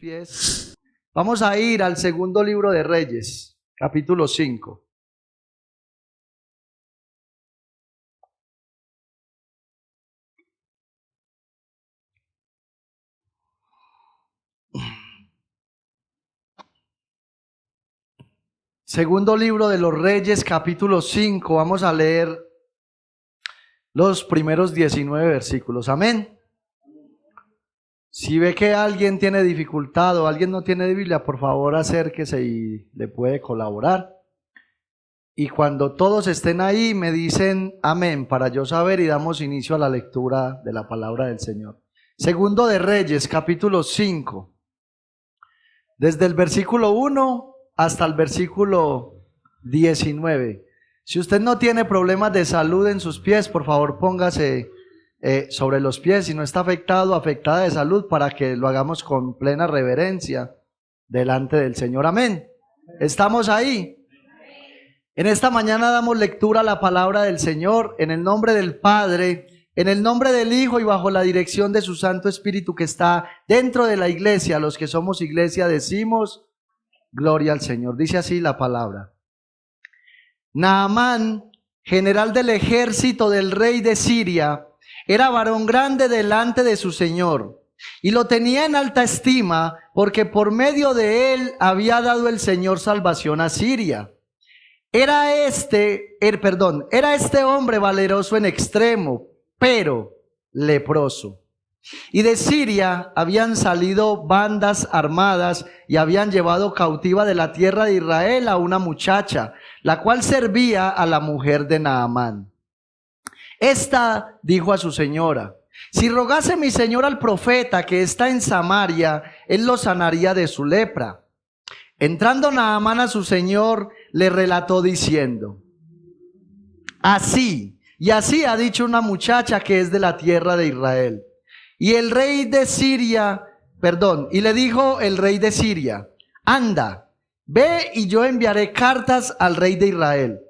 pies, vamos a ir al segundo libro de Reyes, capítulo 5. Segundo libro de los Reyes, capítulo 5. Vamos a leer los primeros 19 versículos. Amén. Si ve que alguien tiene dificultad o alguien no tiene Biblia, por favor acérquese y le puede colaborar. Y cuando todos estén ahí me dicen amén para yo saber y damos inicio a la lectura de la palabra del Señor. Segundo de Reyes, capítulo 5. Desde el versículo 1 hasta el versículo 19. Si usted no tiene problemas de salud en sus pies, por favor póngase sobre los pies. Si no está afectada de salud, para que lo hagamos con plena reverencia delante del Señor. Amén. ¿Estamos ahí? En esta mañana damos lectura a la palabra del Señor en el nombre del Padre, en el nombre del Hijo y bajo la dirección de su Santo Espíritu que está dentro de la iglesia. Los que somos iglesia decimos gloria al Señor. Dice así la palabra. Naamán, general del ejército del rey de Siria, era varón grande delante de su señor y lo tenía en alta estima porque por medio de él había dado el Señor salvación a Siria. Era este hombre valeroso en extremo, pero leproso. Y de Siria habían salido bandas armadas y habían llevado cautiva de la tierra de Israel a una muchacha, la cual servía a la mujer de Naamán. Esta dijo a su señora: si rogase mi señor al profeta que está en Samaria, él lo sanaría de su lepra. Entrando Naamán a su señor, le relató diciendo: así ha dicho una muchacha que es de la tierra de Israel. Y le dijo el rey de Siria: anda, ve y yo enviaré cartas al rey de Israel.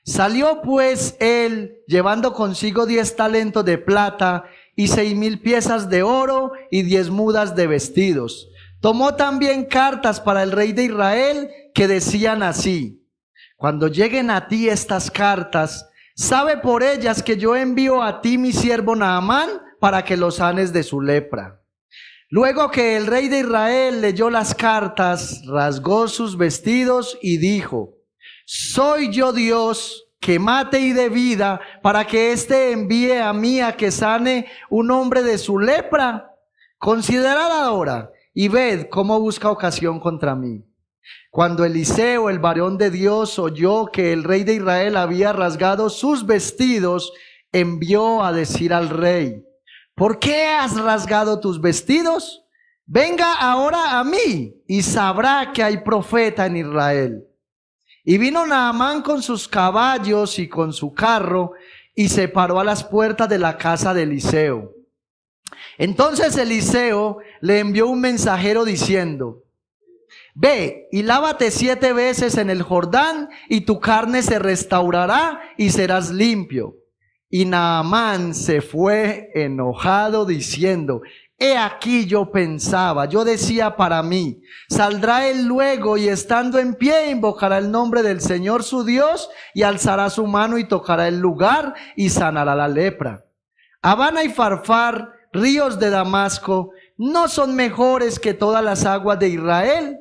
Salió pues él llevando consigo 10 talentos de plata y 6,000 piezas de oro y 10 mudas de vestidos. Tomó también cartas para el rey de Israel que decían así: cuando lleguen a ti estas cartas, sabe por ellas que yo envío a ti mi siervo Naamán para que lo sanes de su lepra. Luego que el rey de Israel leyó las cartas, rasgó sus vestidos y dijo: ¿soy yo Dios que mate y dé vida para que éste envíe a mí a que sane un hombre de su lepra? Considerad ahora y ved cómo busca ocasión contra mí. Cuando Eliseo, el varón de Dios, oyó que el rey de Israel había rasgado sus vestidos, envió a decir al rey: ¿por qué has rasgado tus vestidos? Venga ahora a mí y sabrá que hay profeta en Israel. Y vino Naamán con sus caballos y con su carro y se paró a las puertas de la casa de Eliseo. Entonces Eliseo le envió un mensajero diciendo: ve y lávate 7 veces en el Jordán y tu carne se restaurará y serás limpio. Y Naamán se fue enojado diciendo: he aquí yo decía para mí, saldrá él luego y estando en pie invocará el nombre del Señor su Dios y alzará su mano y tocará el lugar y sanará la lepra. Abana y Farfar, ríos de Damasco, ¿no son mejores que todas las aguas de Israel?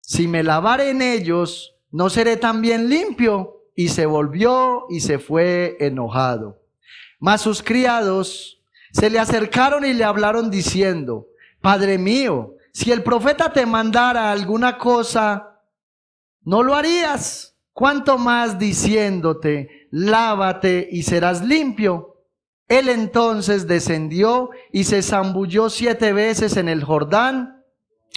Si me lavare en ellos, ¿no seré también limpio? Y se volvió y se fue enojado. Mas sus criados se le acercaron y le hablaron diciendo: Padre mío, si el profeta te mandara alguna cosa, ¿no lo harías? ¿Cuánto más diciéndote: lávate y serás limpio? Él entonces descendió y se zambulló 7 veces en el Jordán,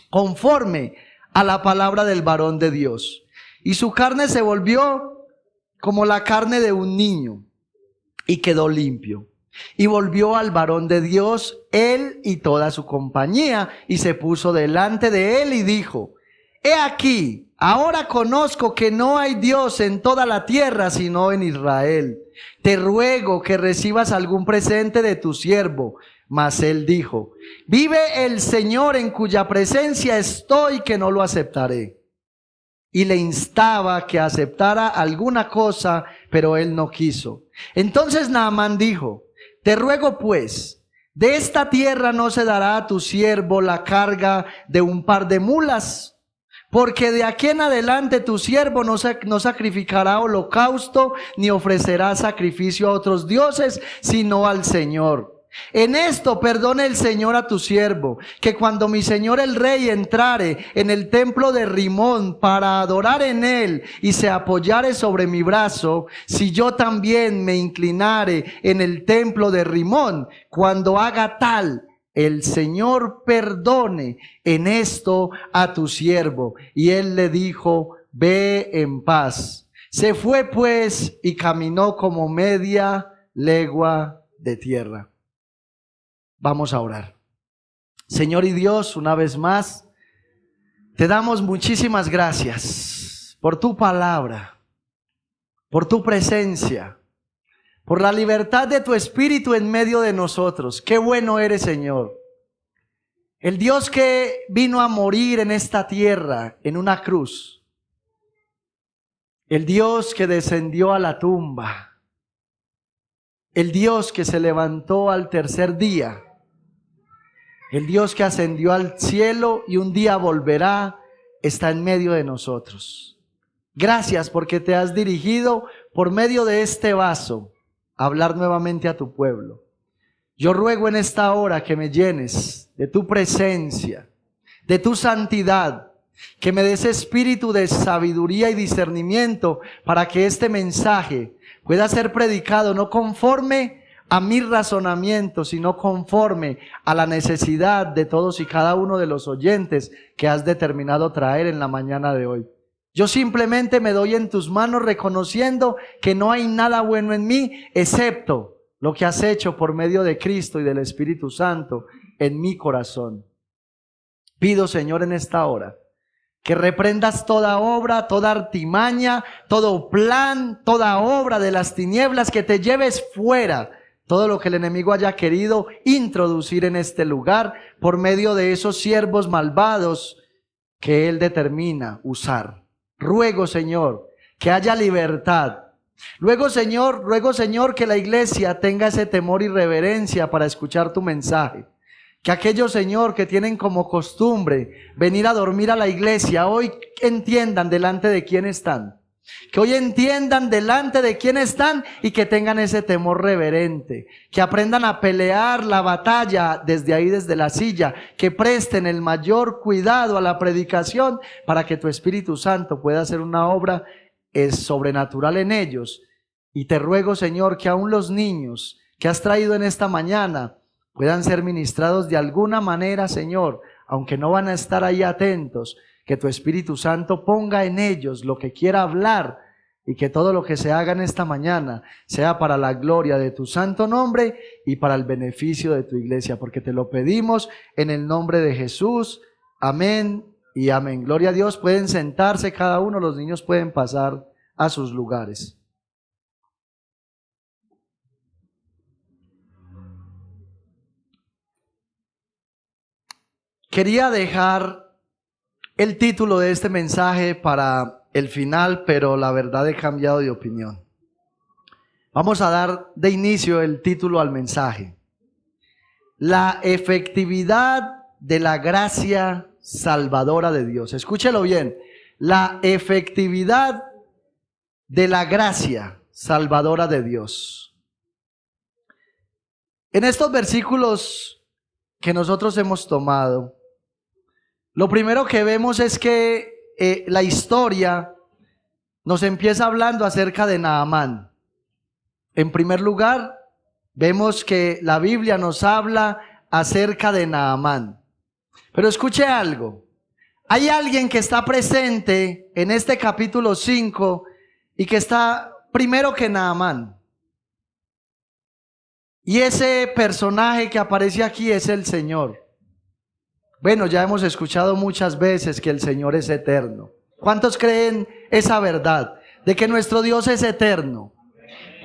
conforme a la palabra del varón de Dios. Y su carne se volvió como la carne de un niño, y quedó limpio. Y volvió al varón de Dios, él y toda su compañía, y se puso delante de él y dijo: he aquí, ahora conozco que no hay Dios en toda la tierra sino en Israel. Te ruego que recibas algún presente de tu siervo. Mas él dijo: vive el Señor en cuya presencia estoy, que no lo aceptaré. Y le instaba que aceptara alguna cosa, pero él no quiso. Entonces Naamán dijo: te ruego pues, de esta tierra no se dará a tu siervo la carga de un par de mulas, porque de aquí en adelante tu siervo no sacrificará holocausto, ni ofrecerá sacrificio a otros dioses, sino al Señor. En esto perdone el Señor a tu siervo, que cuando mi señor el rey entrare en el templo de Rimón para adorar en él y se apoyare sobre mi brazo, si yo también me inclinare en el templo de Rimón, cuando haga tal, el Señor perdone en esto a tu siervo. Y él le dijo: ve en paz. Se fue pues y caminó como media legua de tierra. Vamos a orar. Señor y Dios, una vez más, te damos muchísimas gracias por tu palabra, por tu presencia, por la libertad de tu Espíritu en medio de nosotros. Qué bueno eres, Señor. El Dios que vino a morir en esta tierra, en una cruz. El Dios que descendió a la tumba. El Dios que se levantó al tercer día. El Dios que ascendió al cielo y un día volverá, está en medio de nosotros. Gracias porque te has dirigido por medio de este vaso a hablar nuevamente a tu pueblo. Yo ruego en esta hora que me llenes de tu presencia, de tu santidad, que me des espíritu de sabiduría y discernimiento para que este mensaje pueda ser predicado no conforme a mi razonamiento, sino conforme a la necesidad de todos y cada uno de los oyentes que has determinado traer en la mañana de hoy. Yo simplemente me doy en tus manos reconociendo que no hay nada bueno en mí, excepto lo que has hecho por medio de Cristo y del Espíritu Santo en mi corazón. Pido, Señor, en esta hora, que reprendas toda obra, toda artimaña, todo plan, toda obra de las tinieblas, que te lleves fuera todo lo que el enemigo haya querido introducir en este lugar por medio de esos siervos malvados que él determina usar. Ruego, Señor, que haya libertad. Ruego, Señor, que la iglesia tenga ese temor y reverencia para escuchar tu mensaje. Que aquellos, Señor, que tienen como costumbre venir a dormir a la iglesia, hoy entiendan delante de quién están. Que hoy entiendan delante de quién están y que tengan ese temor reverente. Que aprendan a pelear la batalla desde ahí, desde la silla. Que presten el mayor cuidado a la predicación para que tu Espíritu Santo pueda hacer una obra sobrenatural en ellos. Y te ruego, Señor, que aún los niños que has traído en esta mañana puedan ser ministrados de alguna manera, Señor, aunque no van a estar ahí atentos. Que tu Espíritu Santo ponga en ellos lo que quiera hablar y que todo lo que se haga en esta mañana sea para la gloria de tu santo nombre y para el beneficio de tu iglesia, porque te lo pedimos en el nombre de Jesús. Amén y amén. Gloria a Dios. Pueden sentarse cada uno, los niños pueden pasar a sus lugares. Quería dejar el título de este mensaje para el final, pero la verdad he cambiado de opinión. Vamos a dar de inicio el título al mensaje: la efectividad de la gracia salvadora de Dios. Escúchelo bien: la efectividad de la gracia salvadora de Dios. En estos versículos que nosotros hemos tomado, lo primero que vemos es que la historia nos empieza hablando acerca de Naamán. En primer lugar, vemos que la Biblia nos habla acerca de Naamán. Pero escuche algo. Hay alguien que está presente en este capítulo 5 y que está primero que Naamán. Y ese personaje que aparece aquí es el Señor. Bueno, ya hemos escuchado muchas veces que el Señor es eterno. ¿Cuántos creen esa verdad de que nuestro Dios es eterno?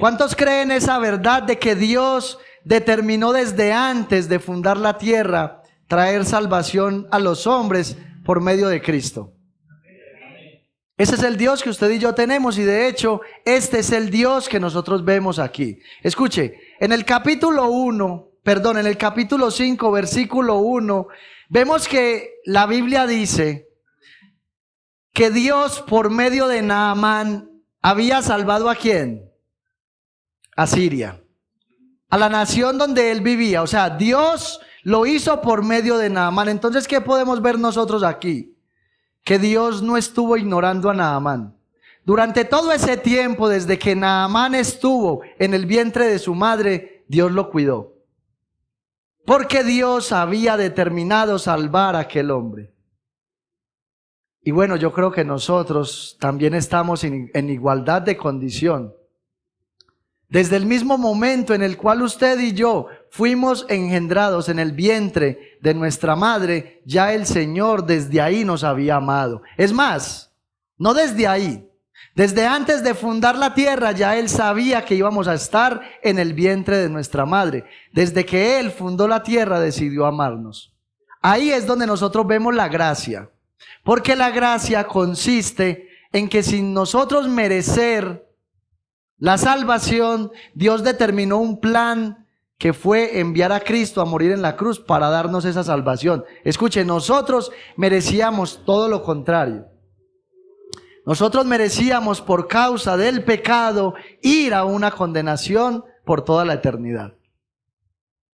¿Cuántos creen esa verdad de que Dios determinó desde antes de fundar la tierra traer salvación a los hombres por medio de Cristo. Ese es el Dios que usted y yo tenemos, y de hecho este es el Dios que nosotros vemos aquí. Escuche, en el capítulo 5, versículo 1, vemos que la Biblia dice que Dios por medio de Naamán había salvado ¿a quién? A Siria, a la nación donde él vivía. O sea, Dios lo hizo por medio de Naamán. Entonces, ¿qué podemos ver nosotros aquí? Que Dios no estuvo ignorando a Naamán. Durante todo ese tiempo, desde que Naamán estuvo en el vientre de su madre, Dios lo cuidó. Porque Dios había determinado salvar a aquel hombre. Y bueno, yo creo que nosotros también estamos en igualdad de condición. Desde el mismo momento en el cual usted y yo fuimos engendrados en el vientre de nuestra madre, ya el Señor desde ahí nos había amado. Es más, no desde ahí, desde antes de fundar la tierra ya Él sabía que íbamos a estar en el vientre de nuestra madre. Desde que Él fundó la tierra decidió amarnos. Ahí es donde nosotros vemos la gracia, porque la gracia consiste en que sin nosotros merecer la salvación, Dios determinó un plan que fue enviar a Cristo a morir en la cruz para darnos esa salvación. Escuche, nosotros merecíamos todo lo contrario. Nosotros merecíamos, por causa del pecado, ir a una condenación por toda la eternidad.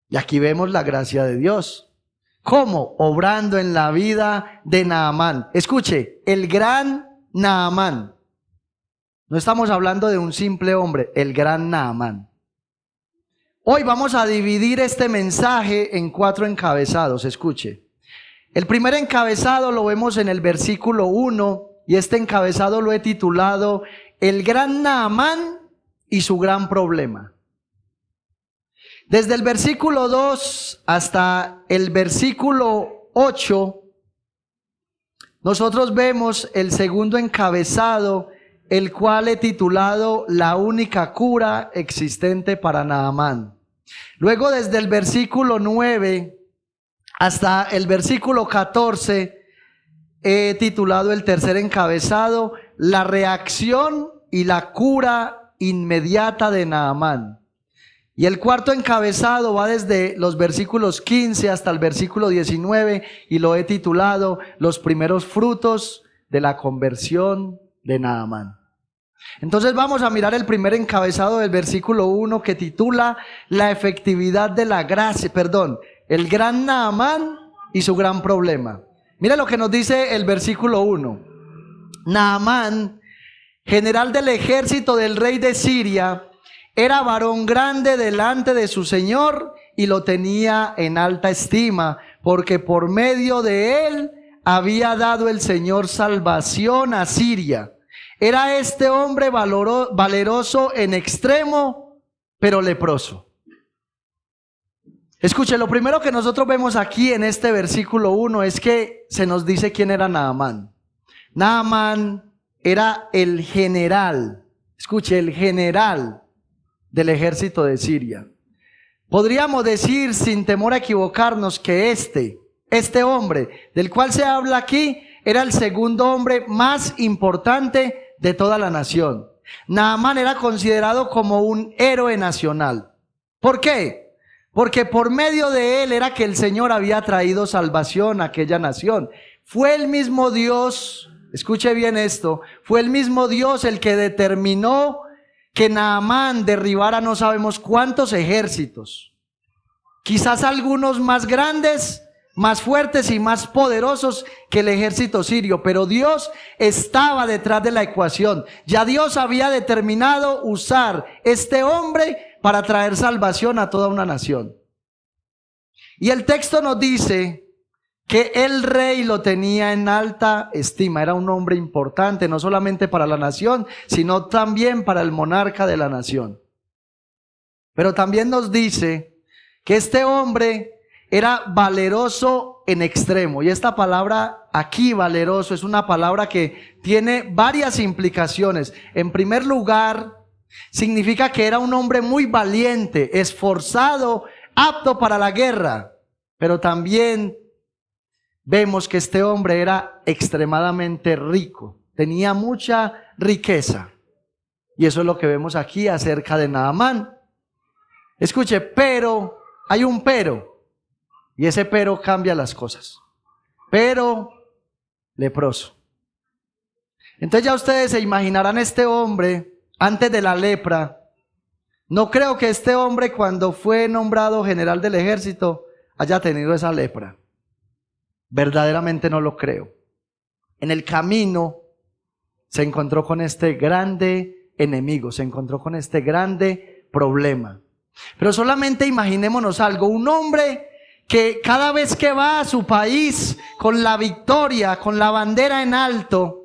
Y aquí vemos la gracia de Dios. ¿Cómo? Obrando en la vida de Naamán. Escuche, el gran Naamán. No estamos hablando de un simple hombre, el gran Naamán. Hoy vamos a dividir este mensaje en 4 encabezados, escuche. El primer encabezado lo vemos en el versículo 1 y este encabezado lo he titulado El gran Naamán y su gran problema. Desde el versículo 2 hasta el versículo 8, nosotros vemos el segundo encabezado, el cual he titulado La única cura existente para Naamán. Luego desde el versículo 9 hasta el versículo 14 he titulado el tercer encabezado La reacción y la cura inmediata de Naamán. Y el cuarto encabezado va desde los versículos 15 hasta el versículo 19 y lo he titulado Los primeros frutos de la conversión de Naamán. Entonces vamos a mirar el primer encabezado del versículo 1 que titula La efectividad de la gracia, el gran Naamán y su gran problema. Mira lo que nos dice el versículo 1. Naamán, general del ejército del rey de Siria, era varón grande delante de su señor y lo tenía en alta estima, porque por medio de él había dado el Señor salvación a Siria. Era este hombre valeroso en extremo, pero leproso. Escuche, lo primero que nosotros vemos aquí en este versículo 1 es que se nos dice quién era Naamán. Naamán era el general, escuche, el general del ejército de Siria. Podríamos decir sin temor a equivocarnos que este hombre del cual se habla aquí era el segundo hombre más importante de toda la nación. Naamán era considerado como un héroe nacional. ¿Por qué? Porque por medio de él era que el Señor había traído salvación a aquella nación. Fue el mismo Dios, escuche bien esto, fue el mismo Dios el que determinó que Naamán derribara no sabemos cuántos ejércitos. Quizás algunos más grandes, más fuertes y más poderosos que el ejército sirio, pero Dios estaba detrás de la ecuación. Ya Dios había determinado usar este hombre para traer salvación a toda una nación. Y el texto nos dice que el rey lo tenía en alta estima. Era un hombre importante, no solamente para la nación, sino también para el monarca de la nación. Pero también nos dice que este hombre era valeroso en extremo. Y esta palabra aquí, valeroso, es una palabra que tiene varias implicaciones. En primer lugar, Significa que era un hombre muy valiente, esforzado, apto para la guerra. Pero también vemos que este hombre era extremadamente rico, tenía mucha riqueza. Y eso es lo que vemos aquí acerca de Naamán. Escuche, pero, hay un pero, y ese pero cambia las cosas. Pero leproso. Entonces ya ustedes se imaginarán este hombre antes de la lepra. No creo que este hombre, cuando fue nombrado general del ejército, haya tenido esa lepra. Verdaderamente no lo creo. En el camino se encontró con este grande enemigo, se encontró con este grande problema. Pero solamente imaginémonos algo, un hombre que cada vez que va a su país con la victoria, con la bandera en alto,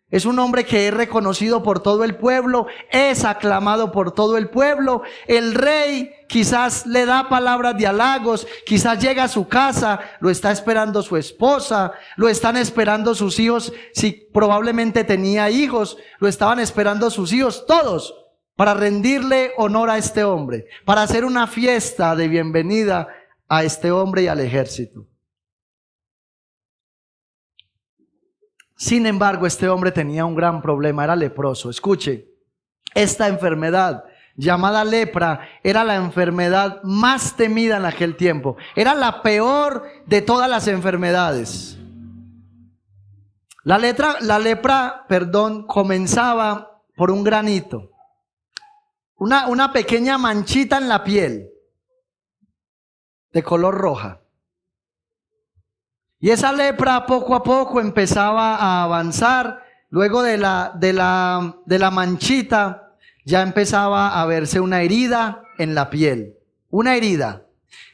es un hombre que es reconocido por todo el pueblo, es aclamado por todo el pueblo. El rey quizás le da palabras de halagos, quizás llega a su casa, lo está esperando su esposa, lo están esperando sus hijos, si probablemente tenía hijos, lo estaban esperando sus hijos, todos, para rendirle honor a este hombre, para hacer una fiesta de bienvenida a este hombre y al ejército. Sin embargo, este hombre tenía un gran problema, era leproso. Escuche, esta enfermedad llamada lepra era la enfermedad más temida en aquel tiempo. Era la peor de todas las enfermedades. La lepra, comenzaba por un granito, una pequeña manchita en la piel de color roja. Y esa lepra poco a poco empezaba a avanzar. Luego de la manchita ya empezaba a verse una herida en la piel. Una herida.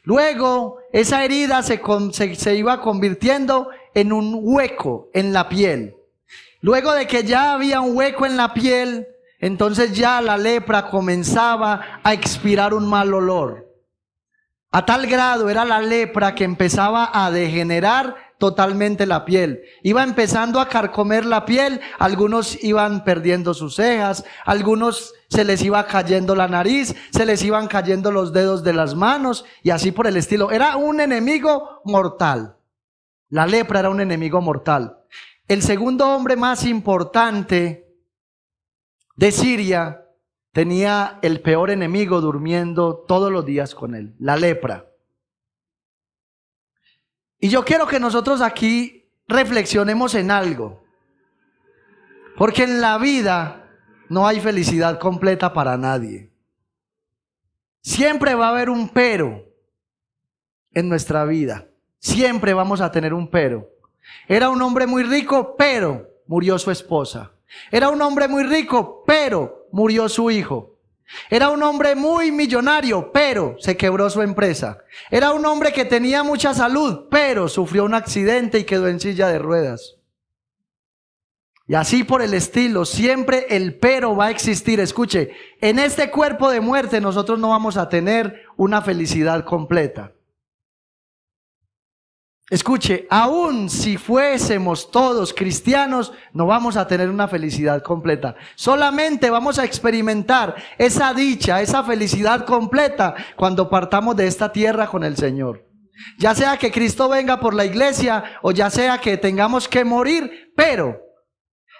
Luego esa herida se iba convirtiendo en un hueco en la piel. Luego de que ya había un hueco en la piel, entonces ya la lepra comenzaba a expirar un mal olor. A tal grado era la lepra que empezaba a degenerar totalmente la piel. Iba empezando a carcomer la piel, algunos iban perdiendo sus cejas, algunos se les iba cayendo la nariz, se les iban cayendo los dedos de las manos y así por el estilo. Era un enemigo mortal. La lepra era un enemigo mortal. El segundo hombre más importante de Siria tenía el peor enemigo durmiendo todos los días con él, la lepra. Y yo quiero que nosotros aquí reflexionemos en algo. Porque en la vida no hay felicidad completa para nadie. Siempre va a haber un pero en nuestra vida. Siempre vamos a tener un pero. Era un hombre muy rico, pero murió su esposa. Era un hombre muy rico, pero murió su hijo. Era un hombre muy millonario, pero se quebró su empresa. Era un hombre que tenía mucha salud, pero sufrió un accidente y quedó en silla de ruedas. Y así por el estilo, siempre el pero va a existir. Escuche, en este cuerpo de muerte nosotros no vamos a tener una felicidad completa. Escuche, aun si fuésemos todos cristianos, no vamos a tener una felicidad completa. Solamente vamos a experimentar esa dicha, esa felicidad completa cuando partamos de esta tierra con el Señor. Ya sea que Cristo venga por la iglesia o ya sea que tengamos que morir, pero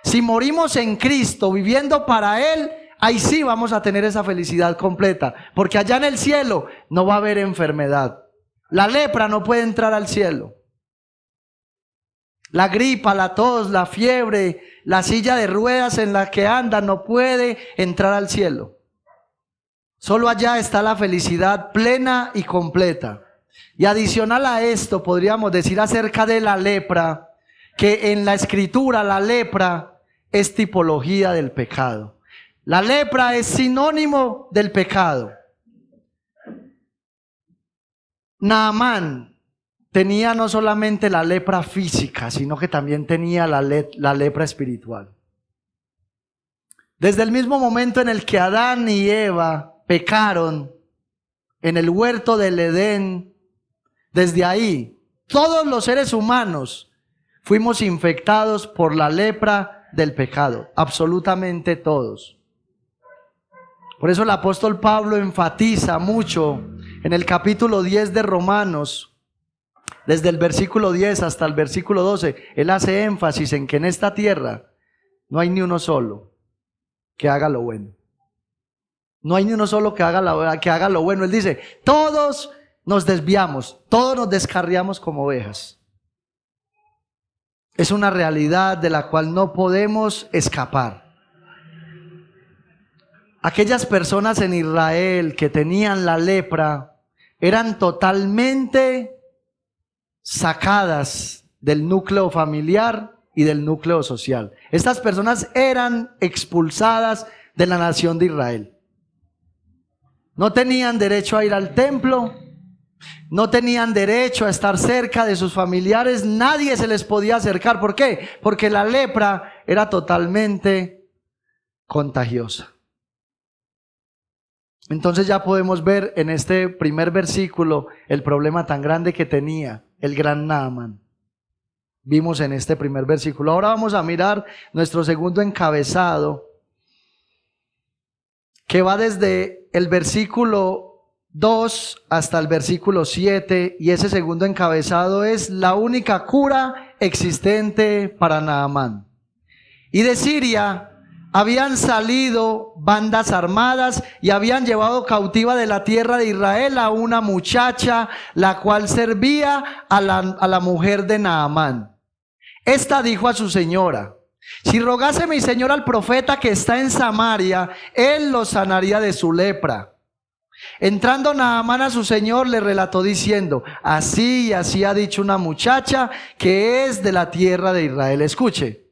si morimos en Cristo, viviendo para Él, ahí sí vamos a tener esa felicidad completa. Porque allá en el cielo no va a haber enfermedad. La lepra no puede entrar al cielo. La gripa, la tos, la fiebre, la silla de ruedas en la que anda no puede entrar al cielo. Solo allá está la felicidad plena y completa. Y adicional a esto podríamos decir acerca de la lepra, que en la escritura la lepra es tipología del pecado. La lepra es sinónimo del pecado. Naamán tenía no solamente la lepra física, sino que también tenía la lepra espiritual. Desde el mismo momento en el que Adán y Eva pecaron en el huerto del Edén, desde ahí todos los seres humanos fuimos infectados por la lepra del pecado, absolutamente todos. Por eso el apóstol Pablo enfatiza mucho en el capítulo 10 de Romanos, desde el versículo 10 hasta el versículo 12, él hace énfasis en que en esta tierra no hay ni uno solo que haga lo bueno. No hay ni uno solo que haga lo bueno. Él dice, todos nos desviamos, todos nos descarriamos como ovejas. Es una realidad de la cual no podemos escapar. Aquellas personas en Israel que tenían la lepra eran totalmente sacadas del núcleo familiar y del núcleo social. Estas personas eran expulsadas de la nación de Israel. No tenían derecho a ir al templo, no tenían derecho a estar cerca de sus familiares, nadie se les podía acercar. ¿Por qué? Porque la lepra era totalmente contagiosa. Entonces ya podemos ver en este primer versículo el problema tan grande que tenía el gran Naamán. Vimos en este primer versículo. Ahora vamos a mirar nuestro segundo encabezado, que va desde el versículo 2 hasta el versículo 7, y ese segundo encabezado es la única cura existente para Naamán. Y de Siria habían salido bandas armadas y habían llevado cautiva de la tierra de Israel a una muchacha, la cual servía a la mujer de Naamán. Esta dijo a su señora: si rogase mi señor al profeta que está en Samaria, él lo sanaría de su lepra. Entrando Naamán a su señor, le relató diciendo: así y así ha dicho una muchacha que es de la tierra de Israel. Escuche,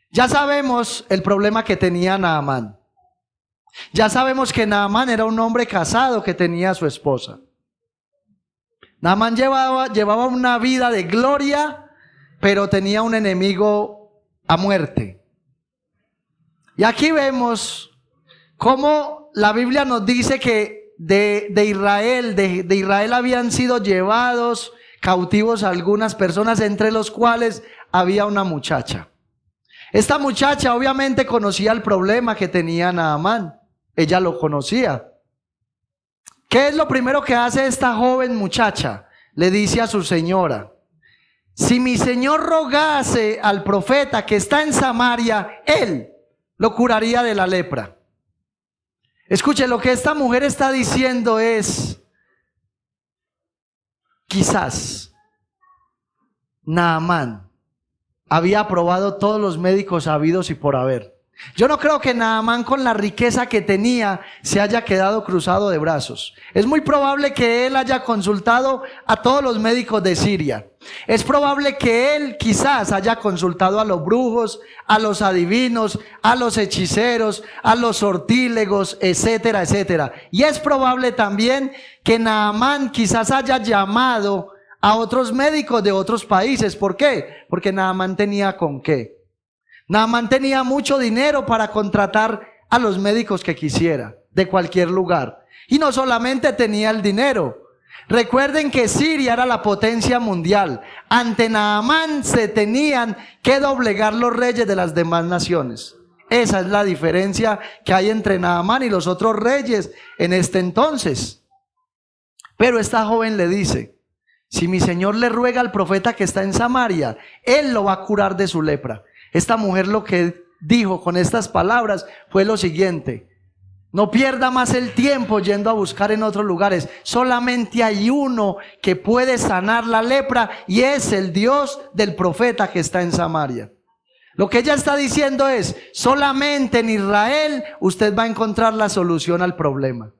ya sabemos el problema que tenía Naamán. Ya sabemos que Naamán era un hombre casado que tenía a su esposa. Naamán llevaba una vida de gloria, pero tenía un enemigo a muerte. Y aquí vemos cómo la Biblia nos dice que de Israel habían sido llevados cautivos algunas personas, entre los cuales había una muchacha. Esta muchacha obviamente conocía el problema que tenía Naamán. Ella lo conocía. ¿Qué es lo primero que hace esta joven muchacha? Le dice a su señora: si mi señor rogase al profeta que está en Samaria, él lo curaría de la lepra. Escuche, lo que esta mujer está diciendo es: quizás Naamán había probado todos los médicos habidos y por haber. Yo no creo que Naamán, con la riqueza que tenía, se haya quedado cruzado de brazos. Es muy probable que él haya consultado a todos los médicos de Siria. Es probable que él quizás haya consultado a los brujos, a los adivinos, a los hechiceros, a los sortílegos, etcétera, etcétera. Y es probable también que Naamán quizás haya llamado a otros médicos de otros países. ¿Por qué? Porque Naamán tenía con qué. Naamán tenía mucho dinero para contratar a los médicos que quisiera, de cualquier lugar. Y no solamente tenía el dinero. Recuerden que Siria era la potencia mundial. Ante Naamán se tenían que doblegar los reyes de las demás naciones. Esa es la diferencia que hay entre Naamán y los otros reyes en este entonces. Pero esta joven le dice: si mi señor le ruega al profeta que está en Samaria, él lo va a curar de su lepra. Esta mujer lo que dijo con estas palabras fue lo siguiente: no pierda más el tiempo yendo a buscar en otros lugares. Solamente hay uno que puede sanar la lepra, y es el Dios del profeta que está en Samaria. Lo que ella está diciendo es: solamente en Israel usted va a encontrar la solución al problema.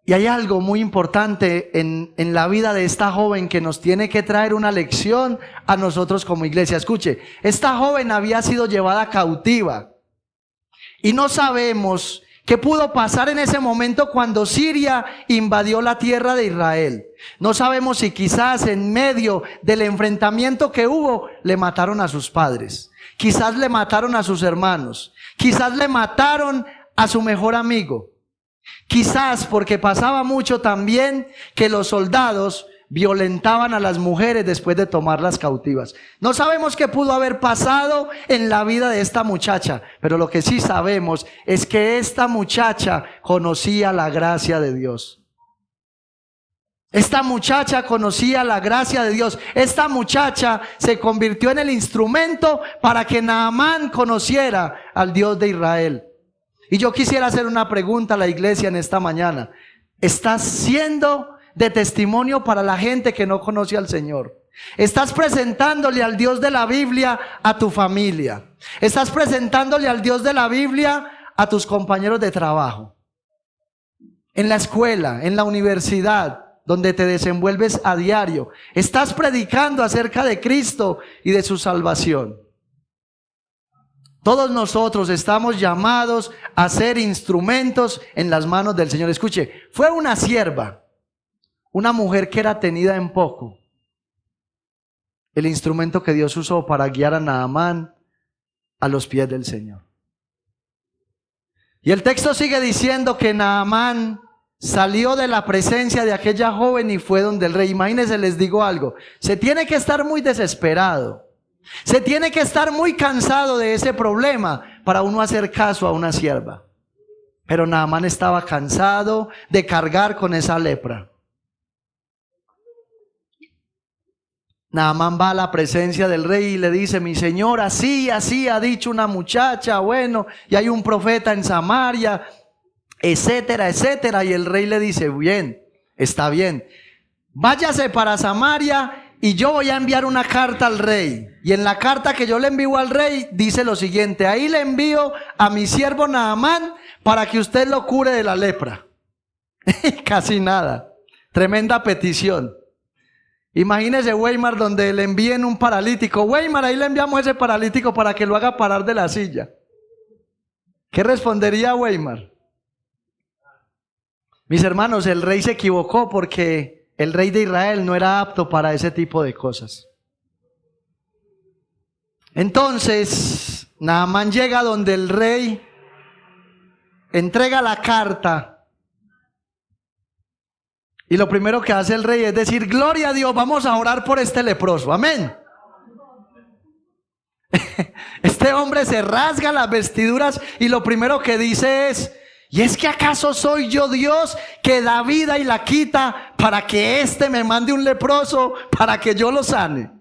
Y hay algo muy importante en la vida de esta joven que nos tiene que traer una lección a nosotros como iglesia. Escuche, esta joven había sido llevada cautiva y no sabemos qué pudo pasar en ese momento cuando Siria invadió la tierra de Israel. No sabemos si quizás en medio del enfrentamiento que hubo le mataron a sus padres, quizás le mataron a sus hermanos, quizás le mataron a su mejor amigo. Quizás porque pasaba mucho también que los soldados violentaban a las mujeres después de tomarlas cautivas. No sabemos qué pudo haber pasado en la vida de esta muchacha, pero lo que sí sabemos es que esta muchacha conocía la gracia de Dios. Esta muchacha conocía la gracia de Dios. Esta muchacha se convirtió en el instrumento para que Naamán conociera al Dios de Israel. Y yo quisiera hacer una pregunta a la iglesia en esta mañana. ¿Estás siendo de testimonio para la gente que no conoce al Señor? ¿Estás presentándole al Dios de la Biblia a tu familia? ¿Estás presentándole al Dios de la Biblia a tus compañeros de trabajo? En la escuela, en la universidad, donde te desenvuelves a diario, ¿estás predicando acerca de Cristo y de su salvación? Todos nosotros estamos llamados a ser instrumentos en las manos del Señor. Escuche, fue una sierva, una mujer que era tenida en poco, el instrumento que Dios usó para guiar a Naamán a los pies del Señor. Y el texto sigue diciendo que Naamán salió de la presencia de aquella joven y fue donde el rey. Imagínense, les digo algo, se tiene que estar muy desesperado, se tiene que estar muy cansado de ese problema para uno hacer caso a una sierva. Pero Naamán estaba cansado de cargar con esa lepra. Naamán va a la presencia del rey y le dice: mi señor, así ha dicho una muchacha, bueno, y hay un profeta en Samaria, etcétera, etcétera. Y el rey le dice: bien, está bien, váyase para Samaria y yo voy a enviar una carta al rey. Y en la carta que yo le envío al rey dice lo siguiente: ahí le envío a mi siervo Naamán para que usted lo cure de la lepra. Casi nada, tremenda petición. Imagínese Weimar donde le envíen un paralítico. Weimar, ahí le enviamos ese paralítico para que lo haga parar de la silla. ¿Qué respondería Weimar? Mis hermanos, el rey se equivocó porque el rey de Israel no era apto para ese tipo de cosas. Entonces, Naamán llega donde el rey, entrega la carta. Y lo primero que hace el rey es decir: gloria a Dios, vamos a orar por este leproso. Amén. Este hombre se rasga las vestiduras y lo primero que dice es: ¿y es que acaso soy yo Dios que da vida y la quita para que éste me mande un leproso para que yo lo sane?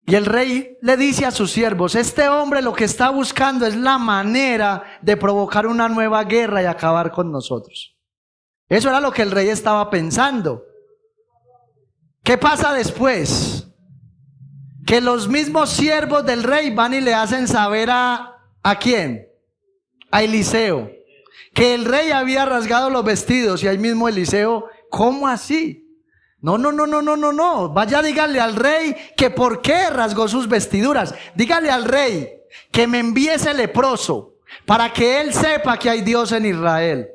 Y el rey le dice a sus siervos: este hombre lo que está buscando es la manera de provocar una nueva guerra y acabar con nosotros. Eso era lo que el rey estaba pensando. ¿Qué pasa después? Que los mismos siervos del rey van y le hacen saber ¿a quién? A Eliseo, que el rey había rasgado los vestidos. Y ahí mismo Eliseo: ¿cómo así? No, vaya, dígale al rey que por qué rasgó sus vestiduras. Dígale al rey que me envíe ese leproso para que él sepa que hay Dios en Israel.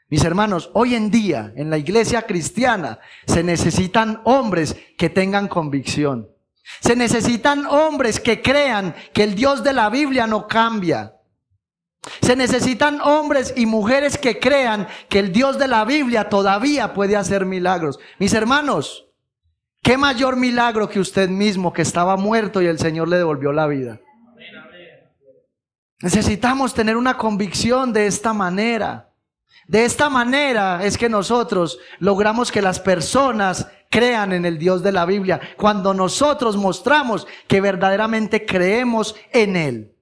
Mis hermanos, hoy en día en la iglesia cristiana se necesitan hombres que tengan convicción. Se necesitan hombres que crean que el Dios de la Biblia no cambia. Se necesitan hombres y mujeres que crean que el Dios de la Biblia todavía puede hacer milagros. Mis hermanos, ¿qué mayor milagro que usted mismo, que estaba muerto y el Señor le devolvió la vida? Necesitamos tener una convicción de esta manera. De esta manera es que nosotros logramos que las personas crean en el Dios de la Biblia, cuando nosotros mostramos que verdaderamente creemos en Él.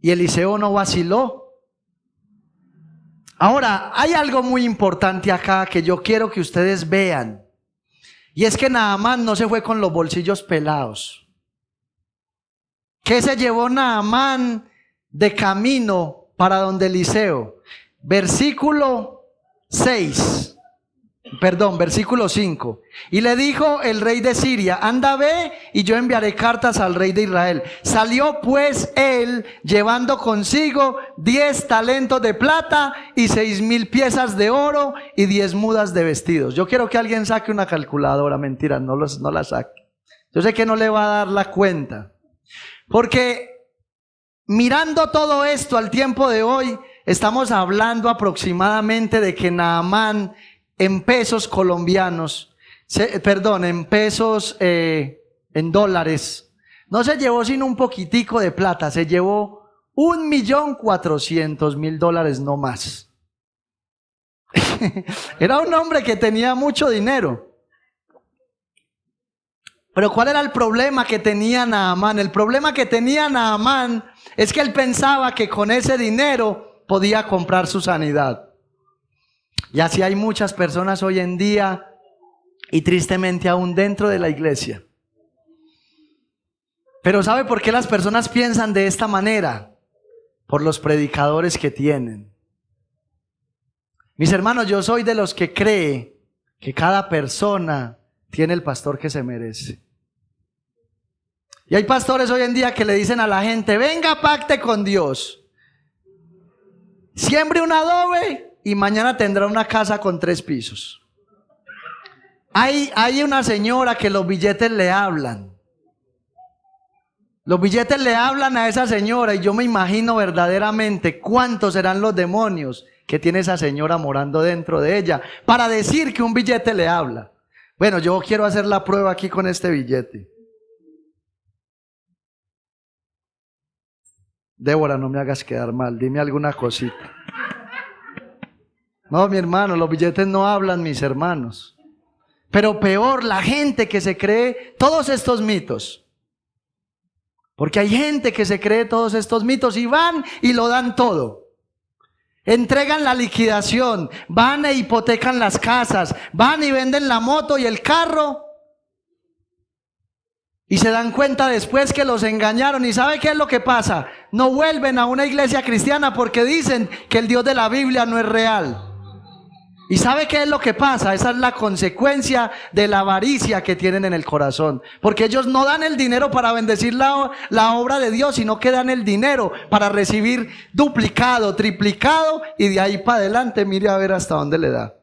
Y Eliseo no vaciló. Ahora, hay algo muy importante acá que yo quiero que ustedes vean. Y es que Naamán no se fue con los bolsillos pelados. ¿Qué se llevó Naamán de camino para donde Eliseo? Versículo 5. Y le dijo el rey de Siria: anda, ve, y yo enviaré cartas al rey de Israel. Salió pues él llevando consigo 10 talentos de plata y 6,000 piezas de oro y 10 mudas de vestidos. Yo quiero que alguien saque una calculadora. Mentira, no la saque. Yo sé que no le va a dar la cuenta, porque mirando todo esto al tiempo de hoy, estamos hablando aproximadamente de que Naamán en pesos colombianos, en dólares, no se llevó sino un poquitico de plata, se llevó $1.400.000, no más. Era un hombre que tenía mucho dinero. Pero ¿cuál era el problema que tenía Naamán? El problema que tenía Naamán es que él pensaba que con ese dinero podía comprar su sanidad. Y así hay muchas personas hoy en día, y tristemente aún dentro de la iglesia. Pero ¿sabe por qué las personas piensan de esta manera? Por los predicadores que tienen. Mis hermanos, yo soy de los que cree que cada persona tiene el pastor que se merece. Y hay pastores hoy en día que le dicen a la gente: venga, pacte con Dios, siembre un adobe y mañana tendrá una casa con 3 pisos. Hay una señora que los billetes le hablan. Los billetes le hablan a esa señora, y yo me imagino verdaderamente cuántos serán los demonios que tiene esa señora morando dentro de ella para decir que un billete le habla. Bueno, yo quiero hacer la prueba aquí con este billete. Débora, no me hagas quedar mal, dime alguna cosita. No, mi hermano, los billetes no hablan, mis hermanos. Pero peor, la gente que se cree todos estos mitos. Porque hay gente que se cree todos estos mitos y van y lo dan todo. Entregan la liquidación, van e hipotecan las casas, van y venden la moto y el carro. Y se dan cuenta después que los engañaron. ¿Y sabe qué es lo que pasa? No vuelven a una iglesia cristiana porque dicen que el Dios de la Biblia no es real. ¿Y sabe qué es lo que pasa? Esa es la consecuencia de la avaricia que tienen en el corazón. Porque ellos no dan el dinero para bendecir la obra de Dios, sino que dan el dinero para recibir duplicado, triplicado, y de ahí para adelante mire a ver hasta dónde le da.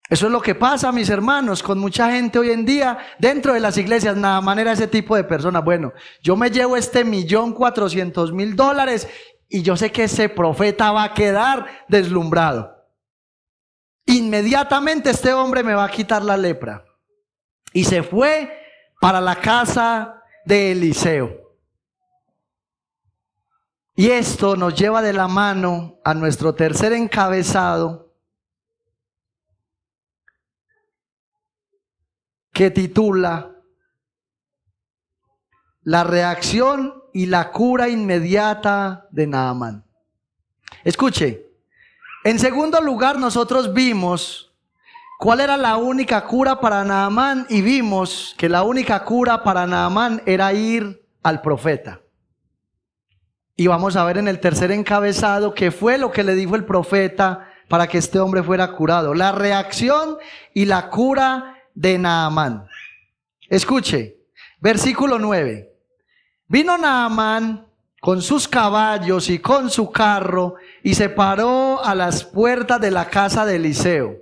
Eso es lo que pasa, mis hermanos, con mucha gente hoy en día dentro de las iglesias. Nada manera ese tipo de personas. Bueno, yo me llevo este $1.400.000 y yo sé que ese profeta va a quedar deslumbrado. Inmediatamente este hombre me va a quitar la lepra. Y se fue para la casa de Eliseo. Y esto nos lleva de la mano a nuestro tercer encabezado, que titula La reacción y la cura inmediata de Naamán. Escuche, en segundo lugar nosotros vimos cuál era la única cura para Naamán, y vimos que la única cura para Naamán era ir al profeta. Y vamos a ver en el tercer encabezado qué fue lo que le dijo el profeta para que este hombre fuera curado. La reacción y la cura de Naamán. Escuche, versículo 9. Vino Naamán con sus caballos y con su carro y se paró a las puertas de la casa de Eliseo.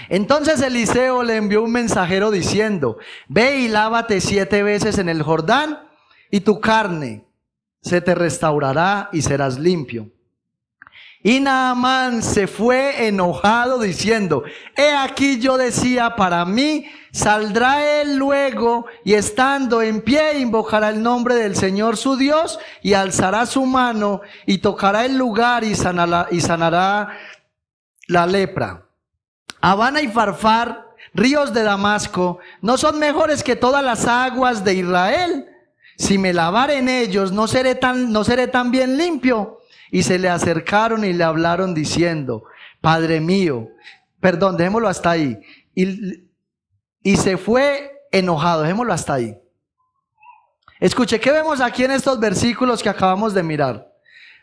Entonces Eliseo le envió un mensajero diciendo: ve y lávate 7 veces en el Jordán y tu carne se te restaurará y serás limpio. Y Naamán se fue enojado diciendo: he aquí yo decía para mí, saldrá él luego y estando en pie invocará el nombre del Señor su Dios y alzará su mano y tocará el lugar y sanará la lepra. Habana y Farfar, ríos de Damasco, ¿no son mejores que todas las aguas de Israel? Si me lavare en ellos, ¿no seré tan bien limpio? Y se le acercaron y le hablaron diciendo: Padre mío, perdón, dejémoslo hasta ahí. Y se fue enojado, dejémoslo hasta ahí. Escuche, ¿qué vemos aquí en estos versículos que acabamos de mirar?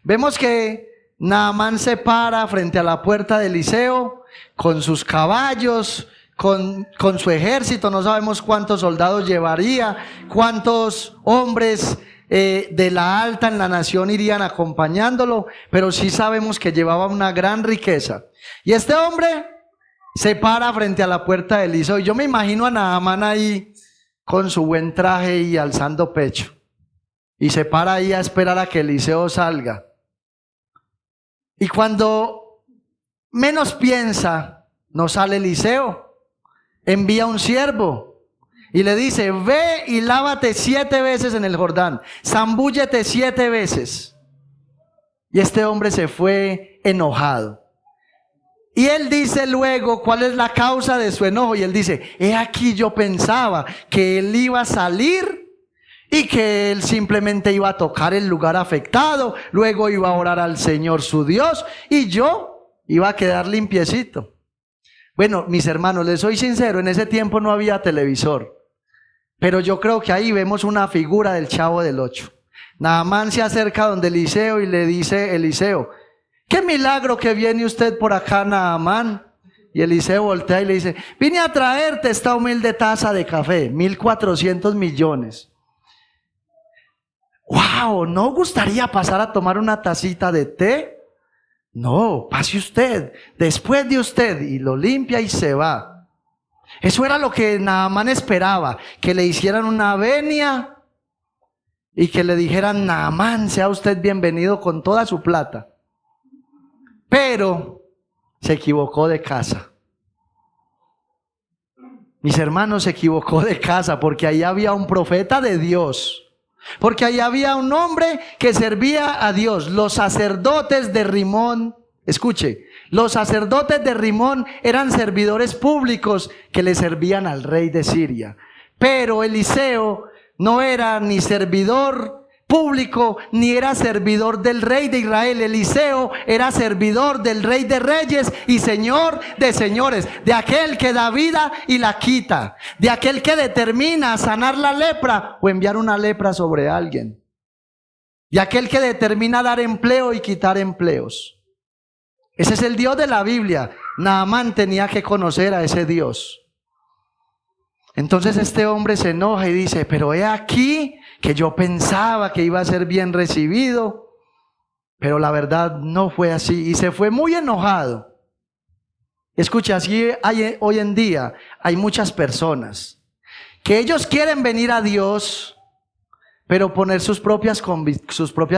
Vemos que Naamán se para frente a la puerta de Eliseo con sus caballos, con su ejército. No sabemos cuántos soldados llevaría, cuántos hombres de la alta en la nación irían acompañándolo, pero sí sabemos que llevaba una gran riqueza. Y este hombre se para frente a la puerta de Eliseo, y yo me imagino a Naamán ahí con su buen traje y alzando pecho, y se para ahí a esperar a que Eliseo salga. Y cuando menos piensa, No sale Eliseo. Envía un siervo y le dice: ve y lávate 7 veces en el Jordán, zambúllete 7 veces. Y este hombre se fue enojado. Y él dice luego cuál es la causa de su enojo. Y él dice: he aquí, yo pensaba que él iba a salir y que él simplemente iba a tocar el lugar afectado, luego iba a orar al Señor su Dios y yo iba a quedar limpiecito. Bueno, mis hermanos, les soy sincero, en ese tiempo no había televisor, pero yo creo que ahí vemos una figura del Chavo del Ocho. Naamán se acerca donde Eliseo y le dice: Eliseo, qué milagro que viene usted por acá, Naamán. Y Eliseo voltea y le dice: vine a traerte esta humilde taza de café, 1.400 millones. ¡Wow! ¿No gustaría pasar a tomar una tacita de té? No, pase usted, después de usted. Y lo limpia y se va. Eso era lo que Naamán esperaba, que le hicieran una venia y que le dijeran: Naamán, sea usted bienvenido con toda su plata. Pero se equivocó de casa. Mis hermanos, se equivocó de casa, porque ahí había un profeta de Dios. Porque ahí había un hombre que servía a Dios. Los sacerdotes de Rimón, escuche, los sacerdotes de Rimón eran servidores públicos que le servían al rey de Siria. Pero Eliseo no era ni servidor público, ni era servidor del rey de Israel. Eliseo era servidor del rey de reyes y señor de señores, de aquel que da vida y la quita, de aquel que determina sanar la lepra o enviar una lepra sobre alguien, de aquel que determina dar empleo y quitar empleos. Ese es el Dios de la Biblia. Naamán tenía que conocer a ese Dios. Entonces este hombre se enoja y dice: pero he aquí que yo pensaba que iba a ser bien recibido, pero la verdad no fue así, y se fue muy enojado. Escucha, así hay, hoy en día hay muchas personas que ellos quieren venir a Dios, pero poner sus propias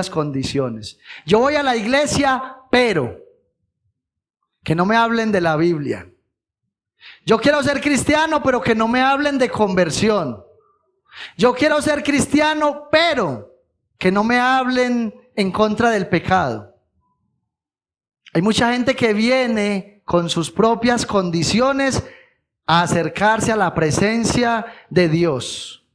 condiciones. Yo voy a la iglesia, pero que no me hablen de la Biblia. Yo quiero ser cristiano, pero que no me hablen de conversión. Yo quiero ser cristiano, pero que no me hablen en contra del pecado. Hay mucha gente que viene con sus propias condiciones a acercarse a la presencia de Dios.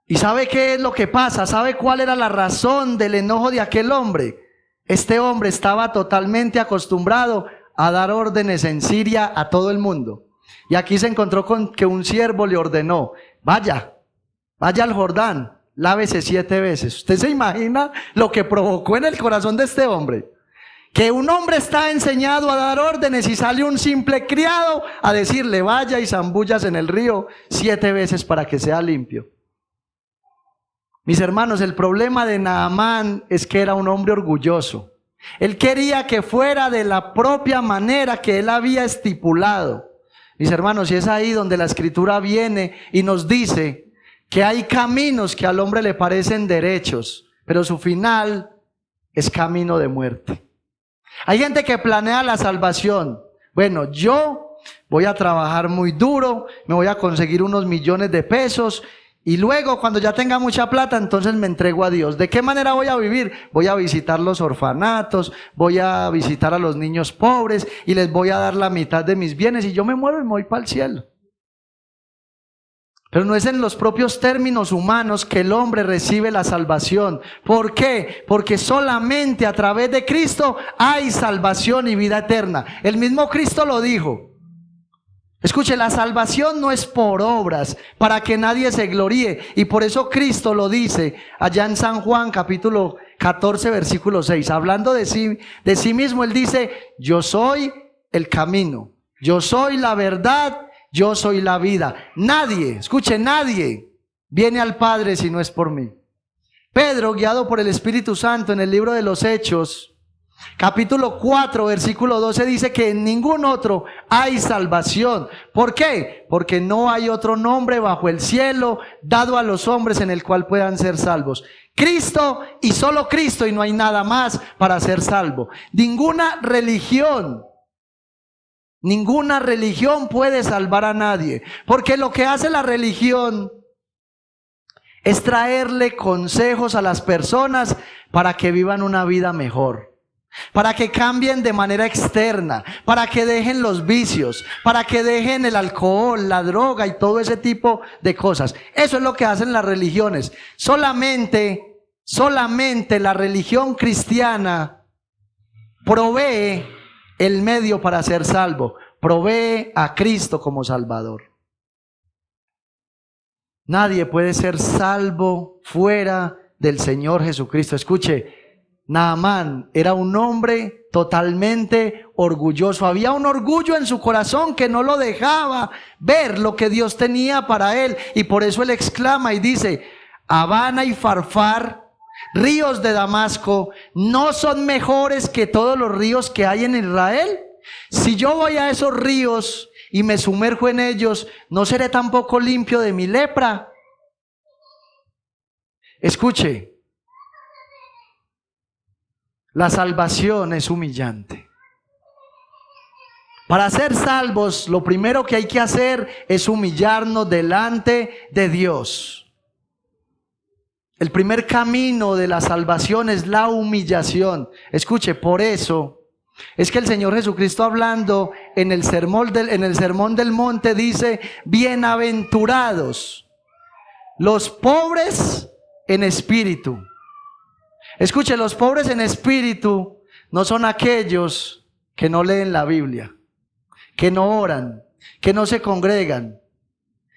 ¿Y sabe qué es lo que pasa? ¿Sabe cuál era la razón del enojo de aquel hombre? Este hombre estaba totalmente acostumbrado a dar órdenes en Siria a todo el mundo. Y aquí se encontró con que un siervo le ordenó: vaya al Jordán, lávese 7 veces. ¿Usted se imagina lo que provocó en el corazón de este hombre? Que un hombre está enseñado a dar órdenes y sale un simple criado a decirle: vaya y zambúllase en el río 7 veces para que sea limpio. Mis hermanos, el problema de Naamán es que era un hombre orgulloso. Él quería que fuera de la propia manera que él había estipulado. Mis hermanos, y es ahí donde la Escritura viene y nos dice que hay caminos que al hombre le parecen derechos, pero su final es camino de muerte. Hay gente que planea la salvación. Bueno, yo voy a trabajar muy duro, me voy a conseguir unos millones de pesos y luego cuando ya tenga mucha plata, entonces me entrego a Dios. ¿De qué manera voy a vivir? Voy a visitar los orfanatos, voy a visitar a los niños pobres y les voy a dar la mitad de mis bienes y yo me muero y me voy para el cielo. Pero no es en los propios términos humanos que el hombre recibe la salvación. ¿Por qué? Porque solamente a través de Cristo hay salvación y vida eterna. El mismo Cristo lo dijo. Escuche, la salvación no es por obras, para que nadie se gloríe. Y por eso Cristo lo dice allá en San Juan capítulo 14 versículo 6. Hablando de sí mismo, Él dice: yo soy el camino, yo soy la verdad, yo soy la vida. Nadie, escuche, nadie viene al Padre si no es por mí. Pedro, guiado por el Espíritu Santo en el libro de los Hechos, Capítulo 4, versículo 12 dice que en ningún otro hay salvación. ¿Por qué? Porque no hay otro nombre bajo el cielo dado a los hombres en el cual puedan ser salvos. Cristo y solo Cristo, y no hay nada más para ser salvo. Ninguna religión puede salvar a nadie, porque lo que hace la religión es traerle consejos a las personas para que vivan una vida mejor, para que cambien de manera externa, para que dejen los vicios, para que dejen el alcohol, la droga y todo ese tipo de cosas. Eso es lo que hacen las religiones. Solamente la religión cristiana provee el medio para ser salvo, provee a Cristo como Salvador. Nadie puede ser salvo fuera del Señor Jesucristo. Escuche, Naamán era un hombre totalmente orgulloso. Había un orgullo en su corazón que no lo dejaba ver lo que Dios tenía para él. Y por eso él exclama y dice: Habana y Farfar, ríos de Damasco, ¿no son mejores que todos los ríos que hay en Israel? Si yo voy a esos ríos y me sumerjo en ellos, ¿no seré tampoco limpio de mi lepra? Escuche, la salvación es humillante. Para ser salvos, lo primero que hay que hacer es humillarnos delante de Dios. El primer camino de la salvación es la humillación. Escuche, por eso es que el Señor Jesucristo, hablando en el sermón del monte, dice: bienaventurados los pobres en espíritu. Escuche, los pobres en espíritu no son aquellos que no leen la Biblia, que no oran, que no se congregan,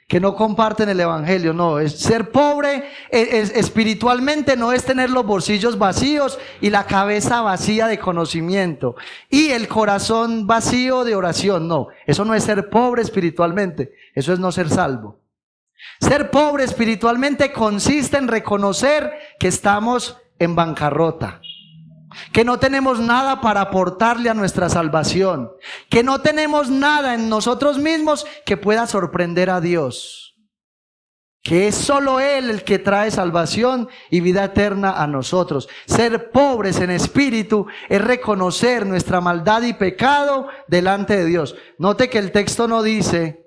que no comparten el evangelio. No, es ser pobre espiritualmente, no es tener los bolsillos vacíos y la cabeza vacía de conocimiento y el corazón vacío de oración. No, eso no es ser pobre espiritualmente, eso es no ser salvo. Ser pobre espiritualmente consiste en reconocer que estamos en bancarrota, que no tenemos nada para aportarle a nuestra salvación, que no tenemos nada en nosotros mismos que pueda sorprender a Dios, que es solo Él el que trae salvación y vida eterna a nosotros. Ser pobres en espíritu es reconocer nuestra maldad y pecado delante de Dios. Note que el texto no dice: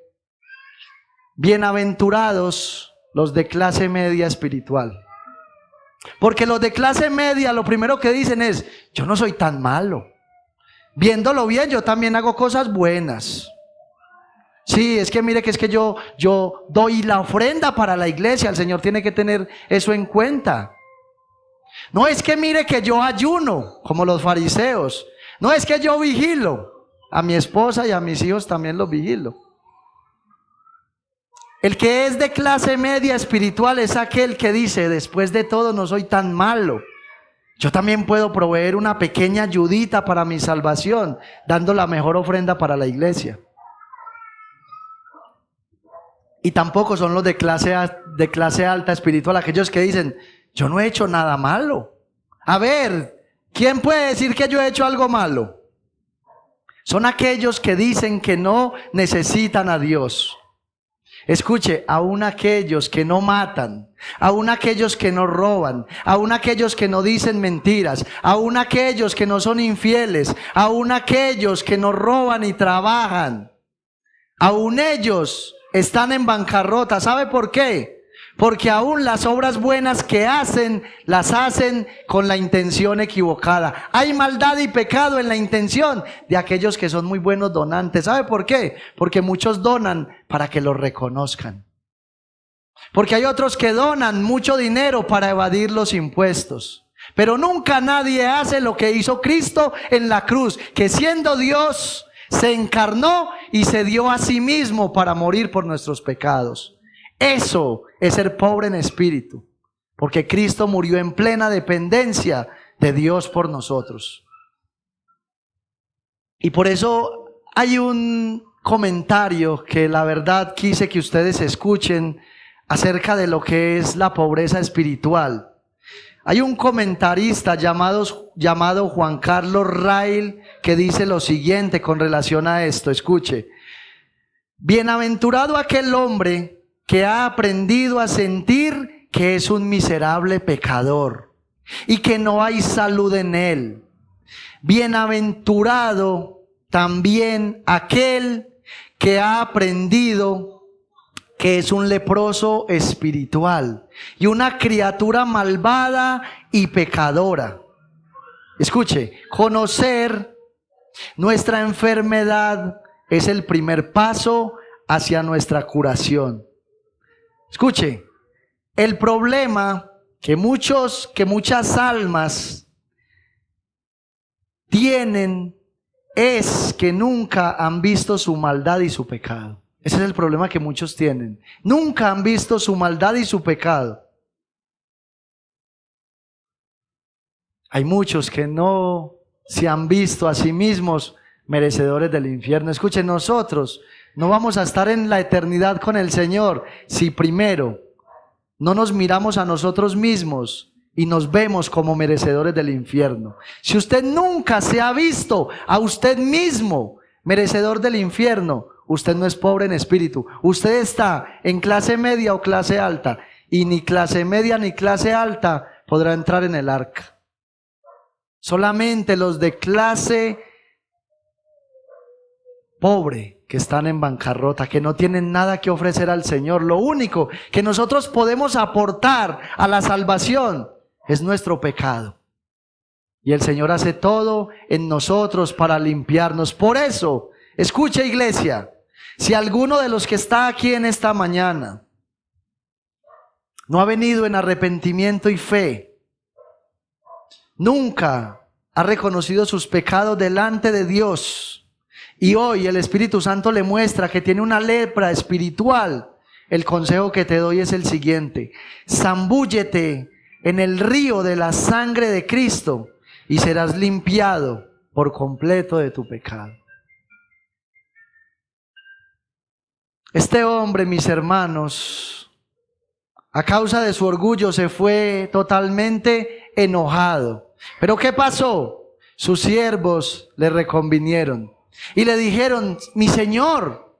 bienaventurados los de clase media espiritual. Porque los de clase media lo primero que dicen es: yo no soy tan malo. Viéndolo bien, yo también hago cosas buenas. Sí, es que mire que es que yo doy la ofrenda para la iglesia. El Señor tiene que tener eso en cuenta. No es que mire que yo ayuno, como los fariseos. No es que yo vigilo. A mi esposa y a mis hijos también los vigilo. El que es de clase media espiritual es aquel que dice: después de todo no soy tan malo. Yo también puedo proveer una pequeña ayudita para mi salvación, dando la mejor ofrenda para la iglesia. Y tampoco son los de clase alta espiritual aquellos que dicen: yo no he hecho nada malo. A ver, ¿quién puede decir que yo he hecho algo malo? Son aquellos que dicen que no necesitan a Dios. Escuche, aún aquellos que no matan, aún aquellos que no roban, aún aquellos que no dicen mentiras, aún aquellos que no son infieles, aún aquellos que no roban y trabajan, aún ellos están en bancarrota. ¿Sabe por qué? Porque aún las obras buenas que hacen, las hacen con la intención equivocada. Hay maldad y pecado en la intención de aquellos que son muy buenos donantes. ¿Sabe por qué? Porque muchos donan para que los reconozcan. Porque hay otros que donan mucho dinero para evadir los impuestos. Pero nunca nadie hace lo que hizo Cristo en la cruz, que siendo Dios se encarnó y se dio a sí mismo para morir por nuestros pecados. Eso es ser pobre en espíritu, porque Cristo murió en plena dependencia de Dios por nosotros. Y por eso hay un comentario que la verdad quise que ustedes escuchen acerca de lo que es la pobreza espiritual. Hay un comentarista llamado Juan Carlos Rail que dice lo siguiente con relación a esto. Escuche. Bienaventurado aquel hombre que ha aprendido a sentir que es un miserable pecador y que no hay salud en él. Bienaventurado también aquel que ha aprendido que es un leproso espiritual y una criatura malvada y pecadora. Escuche, conocer nuestra enfermedad es el primer paso hacia nuestra curación. Escuche, el problema que muchas almas tienen es que nunca han visto su maldad y su pecado. Ese es el problema que muchos tienen. Nunca han visto su maldad y su pecado. Hay muchos que no se han visto a sí mismos merecedores del infierno. Escuchen, nosotros no vamos a estar en la eternidad con el Señor si primero no nos miramos a nosotros mismos y nos vemos como merecedores del infierno. Si usted nunca se ha visto a usted mismo merecedor del infierno, usted no es pobre en espíritu. Usted está en clase media o clase alta, y ni clase media ni clase alta podrá entrar en el arca. Solamente los de clase pobre, que están en bancarrota, que no tienen nada que ofrecer al Señor. Lo único que nosotros podemos aportar a la salvación es nuestro pecado. Y el Señor hace todo en nosotros para limpiarnos. Por eso, escuche, iglesia, si alguno de los que está aquí en esta mañana no ha venido en arrepentimiento y fe, nunca ha reconocido sus pecados delante de Dios, y hoy el Espíritu Santo le muestra que tiene una lepra espiritual, el consejo que te doy es el siguiente: zambúllete en el río de la sangre de Cristo y serás limpiado por completo de tu pecado. Este hombre, mis hermanos, a causa de su orgullo se fue totalmente enojado. ¿Pero qué pasó? Sus siervos le reconvinieron y le dijeron: mi señor,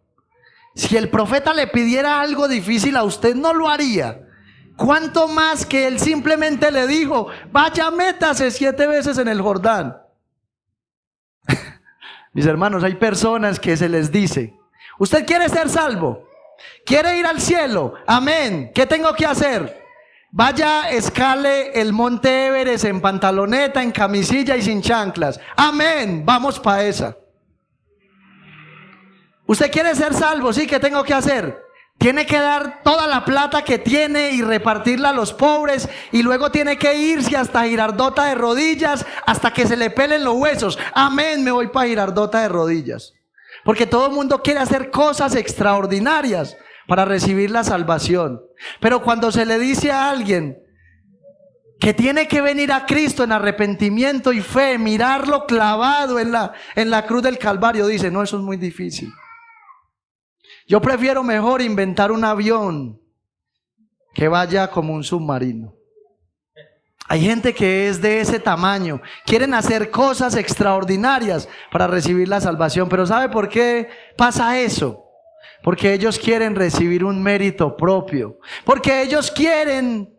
si el profeta le pidiera algo difícil a usted, no lo haría. ¿Cuánto más que él simplemente le dijo: vaya, métase 7 veces en el Jordán? Mis hermanos, hay personas que se les dice: ¿usted quiere ser salvo? ¿Quiere ir al cielo? Amén. ¿Qué tengo que hacer? Vaya, escale el monte Everest en pantaloneta, en camisilla y sin chanclas. Amén. Vamos para esa. ¿Usted quiere ser salvo? Sí, ¿qué tengo que hacer? Tiene que dar toda la plata que tiene y repartirla a los pobres, y luego tiene que irse hasta Girardota de rodillas hasta que se le pelen los huesos. Amén, me voy para Girardota de rodillas. Porque todo el mundo quiere hacer cosas extraordinarias para recibir la salvación. Pero cuando se le dice a alguien que tiene que venir a Cristo en arrepentimiento y fe, mirarlo clavado en la cruz del Calvario, dice: no, eso es muy difícil. Yo prefiero mejor inventar un avión que vaya como un submarino. Hay gente que es de ese tamaño. Quieren hacer cosas extraordinarias para recibir la salvación. Pero ¿sabe por qué pasa eso? Porque ellos quieren recibir un mérito propio. Porque ellos quieren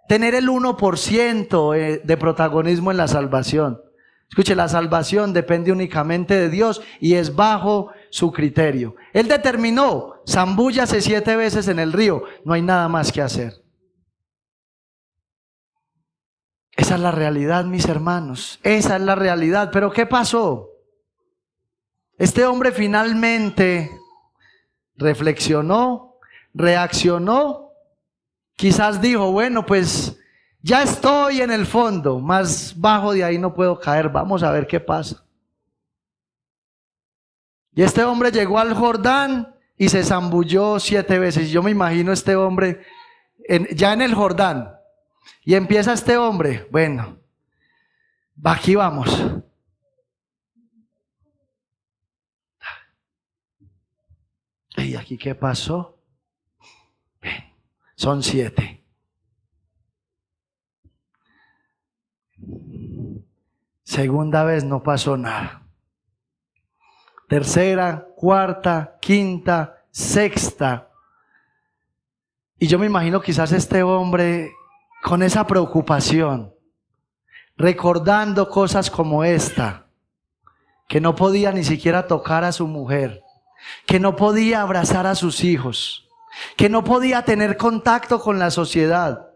tener el 1% de protagonismo en la salvación. Escuche, la salvación depende únicamente de Dios y es bajo su criterio. Él determinó: zambúllase 7 veces en el río. No hay nada más que hacer. Esa es la realidad, mis hermanos. Esa es la realidad. Pero ¿qué pasó? Este hombre finalmente reflexionó, reaccionó. Quizás dijo: bueno, pues ya estoy en el fondo, más bajo de ahí no puedo caer, vamos a ver qué pasa. Y este hombre llegó al Jordán y se zambulló 7 veces. Yo me imagino este hombre ya en el Jordán. Y empieza este hombre: bueno, aquí vamos. ¿Y aquí qué pasó? Son 7. Segunda vez no pasó nada. Tercera, cuarta, quinta, sexta. Y yo me imagino quizás este hombre con esa preocupación, recordando cosas como esta, que no podía ni siquiera tocar a su mujer, que no podía abrazar a sus hijos, que no podía tener contacto con la sociedad,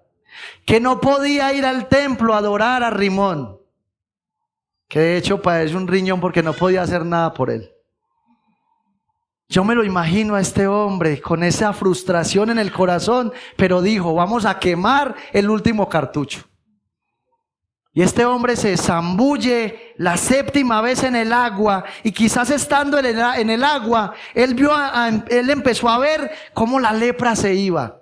que no podía ir al templo a adorar a Rimón, que de hecho padece un riñón porque no podía hacer nada por él. Yo me lo imagino a este hombre con esa frustración en el corazón, pero dijo, vamos a quemar el último cartucho. Y este hombre se zambulle la séptima vez en el agua, y quizás estando en el agua, él empezó a ver cómo la lepra se iba.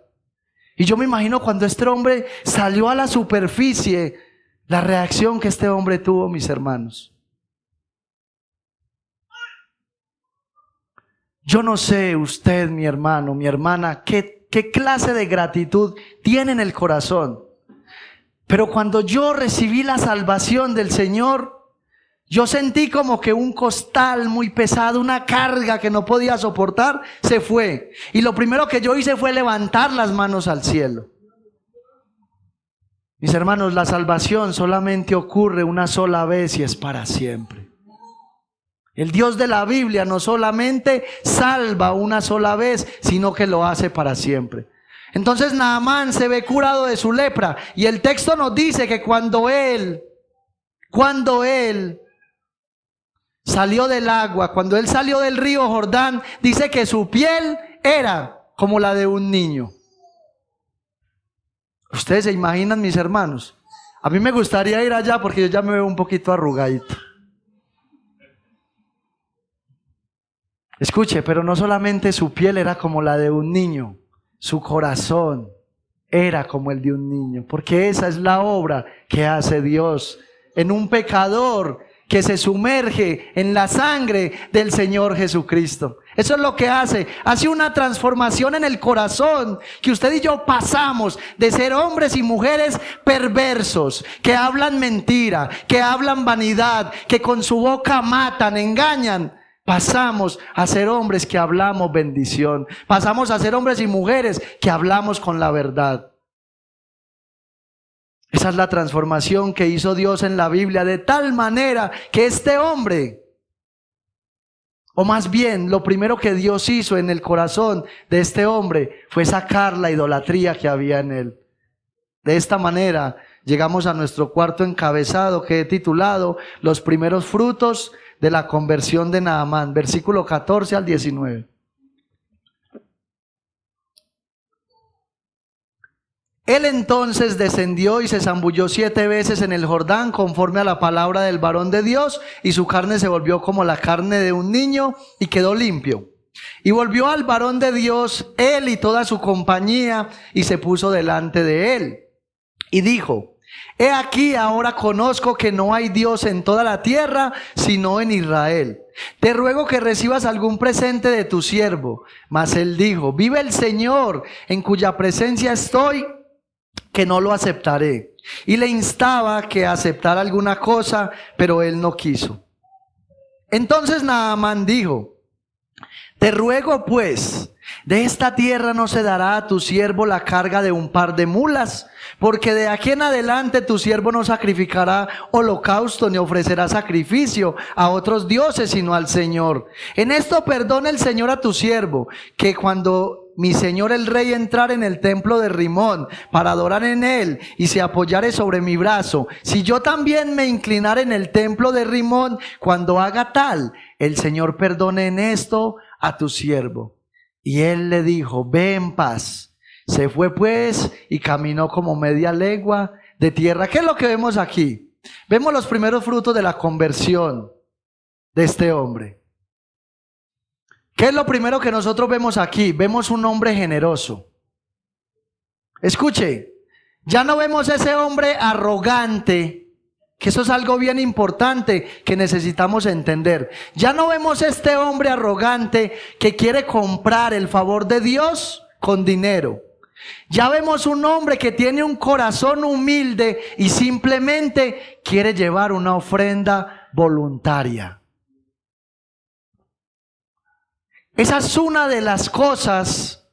Y yo me imagino cuando este hombre salió a la superficie, la reacción que este hombre tuvo, mis hermanos. Yo no sé usted, mi hermano, mi hermana, qué clase de gratitud tiene en el corazón. Pero cuando yo recibí la salvación del Señor, yo sentí como que un costal muy pesado, una carga que no podía soportar, se fue. Y lo primero que yo hice fue levantar las manos al cielo. Mis hermanos, la salvación solamente ocurre una sola vez y es para siempre. El Dios de la Biblia no solamente salva una sola vez, sino que lo hace para siempre. Entonces Naamán se ve curado de su lepra, y el texto nos dice que cuando él salió del agua, cuando él salió del río Jordán, dice que su piel era como la de un niño. Ustedes se imaginan, mis hermanos, a mí me gustaría ir allá porque yo ya me veo un poquito arrugadito. Escuche, pero no solamente su piel era como la de un niño, su corazón era como el de un niño, porque esa es la obra que hace Dios en un pecador que se sumerge en la sangre del Señor Jesucristo. Eso es lo que hace una transformación en el corazón, que usted y yo pasamos de ser hombres y mujeres perversos, que hablan mentira, que hablan vanidad, que con su boca matan, engañan. Pasamos a ser hombres que hablamos bendición. Pasamos a ser hombres y mujeres que hablamos con la verdad. Esa es la transformación que hizo Dios en la Biblia, de tal manera que este hombre, o más bien lo primero que Dios hizo en el corazón de este hombre fue sacar la idolatría que había en él. De esta manera llegamos a nuestro cuarto encabezado, que he titulado Los primeros frutos de la conversión de Naamán, versículo 14 al 19. Él entonces descendió y se zambulló 7 veces en el Jordán, conforme a la palabra del varón de Dios, y su carne se volvió como la carne de un niño, y quedó limpio. Y volvió al varón de Dios, él y toda su compañía, y se puso delante de él. Y dijo: He aquí, ahora conozco que no hay Dios en toda la tierra, sino en Israel. Te ruego que recibas algún presente de tu siervo. Mas él dijo: Vive el Señor, en cuya presencia estoy, que no lo aceptaré. Y le instaba que aceptara alguna cosa, pero él no quiso. Entonces Naamán dijo: Te ruego pues, de esta tierra no se dará a tu siervo la carga de un par de mulas, porque de aquí en adelante tu siervo no sacrificará holocausto ni ofrecerá sacrificio a otros dioses, sino al Señor. En esto perdona el Señor a tu siervo, que cuando mi señor el rey entrare en el templo de Rimón para adorar en él y se apoyare sobre mi brazo, si yo también me inclinare en el templo de Rimón, cuando haga tal, el Señor perdone en esto a tu siervo. Y él le dijo: Ve en paz. Se fue pues y caminó como media legua de tierra. ¿Qué es lo que vemos aquí? Vemos los primeros frutos de la conversión de este hombre. ¿Qué es lo primero que nosotros vemos aquí? Vemos un hombre generoso. Escuche, ya no vemos ese hombre arrogante, que eso es algo bien importante que necesitamos entender. Ya no vemos este hombre arrogante que quiere comprar el favor de Dios con dinero. Ya vemos un hombre que tiene un corazón humilde y simplemente quiere llevar una ofrenda voluntaria. Esa es una de las cosas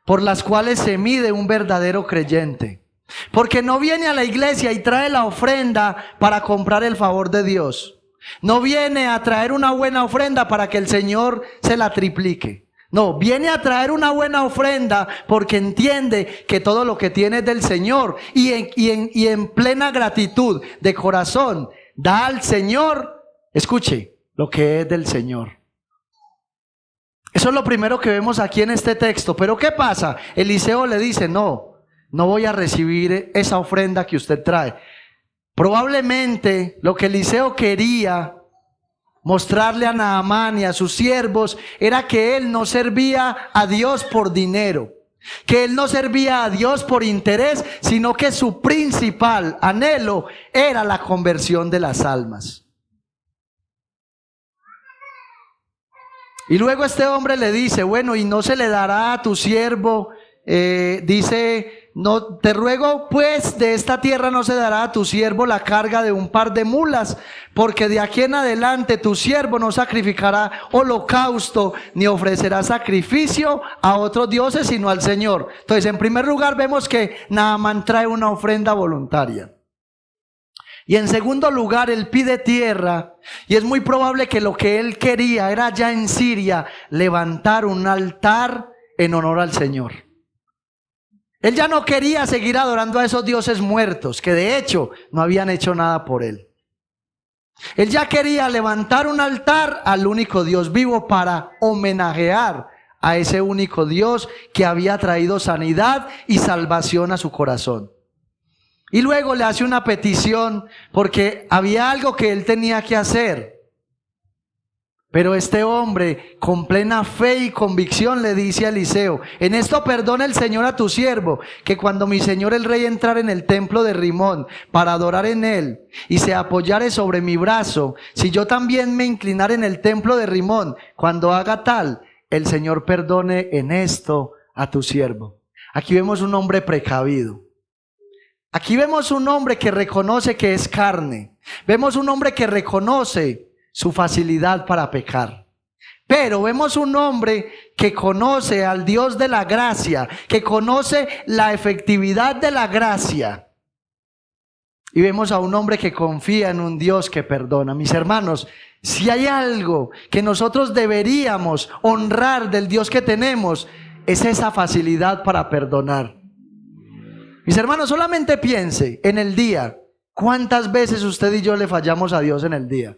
por las cuales se mide un verdadero creyente. Porque no viene a la iglesia y trae la ofrenda para comprar el favor de Dios. No viene a traer una buena ofrenda para que el Señor se la triplique. No, viene a traer una buena ofrenda porque entiende que todo lo que tiene es del Señor y en plena gratitud de corazón da al Señor, escuche, lo que es del Señor. Eso es lo primero que vemos aquí en este texto. Pero ¿qué pasa? Eliseo le dice, no voy a recibir esa ofrenda que usted trae. Probablemente lo que Eliseo quería mostrarle a Naamán y a sus siervos era que él no servía a Dios por dinero, que él no servía a Dios por interés, sino que su principal anhelo era la conversión de las almas. Y luego este hombre le dice, bueno, y no se le dará a tu siervo, dice, no, te ruego pues de esta tierra no se dará a tu siervo la carga de un par de mulas, porque de aquí en adelante tu siervo no sacrificará holocausto, ni ofrecerá sacrificio a otros dioses, sino al Señor. Entonces, en primer lugar vemos que Naamán trae una ofrenda voluntaria. Y en segundo lugar, él pide tierra, y es muy probable que lo que él quería era ya en Siria levantar un altar en honor al Señor. Él ya no quería seguir adorando a esos dioses muertos, que de hecho no habían hecho nada por él. Él ya quería levantar un altar al único Dios vivo para homenajear a ese único Dios que había traído sanidad y salvación a su corazón. Y luego le hace una petición porque había algo que él tenía que hacer. Pero este hombre, con plena fe y convicción, le dice a Eliseo, en esto perdona el Señor a tu siervo, que cuando mi señor el rey entrare en el templo de Rimón para adorar en él, y se apoyare sobre mi brazo, si yo también me inclinare en el templo de Rimón, cuando haga tal, el Señor perdone en esto a tu siervo. Aquí vemos un hombre precavido. Aquí vemos un hombre que reconoce que es carne. Vemos un hombre que reconoce su facilidad para pecar. Pero vemos un hombre que conoce al Dios de la gracia, que conoce la efectividad de la gracia. Y vemos a un hombre que confía en un Dios que perdona. Mis hermanos, si hay algo que nosotros deberíamos honrar del Dios que tenemos, es esa facilidad para perdonar. Mis hermanos, solamente piense en el día, ¿cuántas veces usted y yo le fallamos a Dios en el día?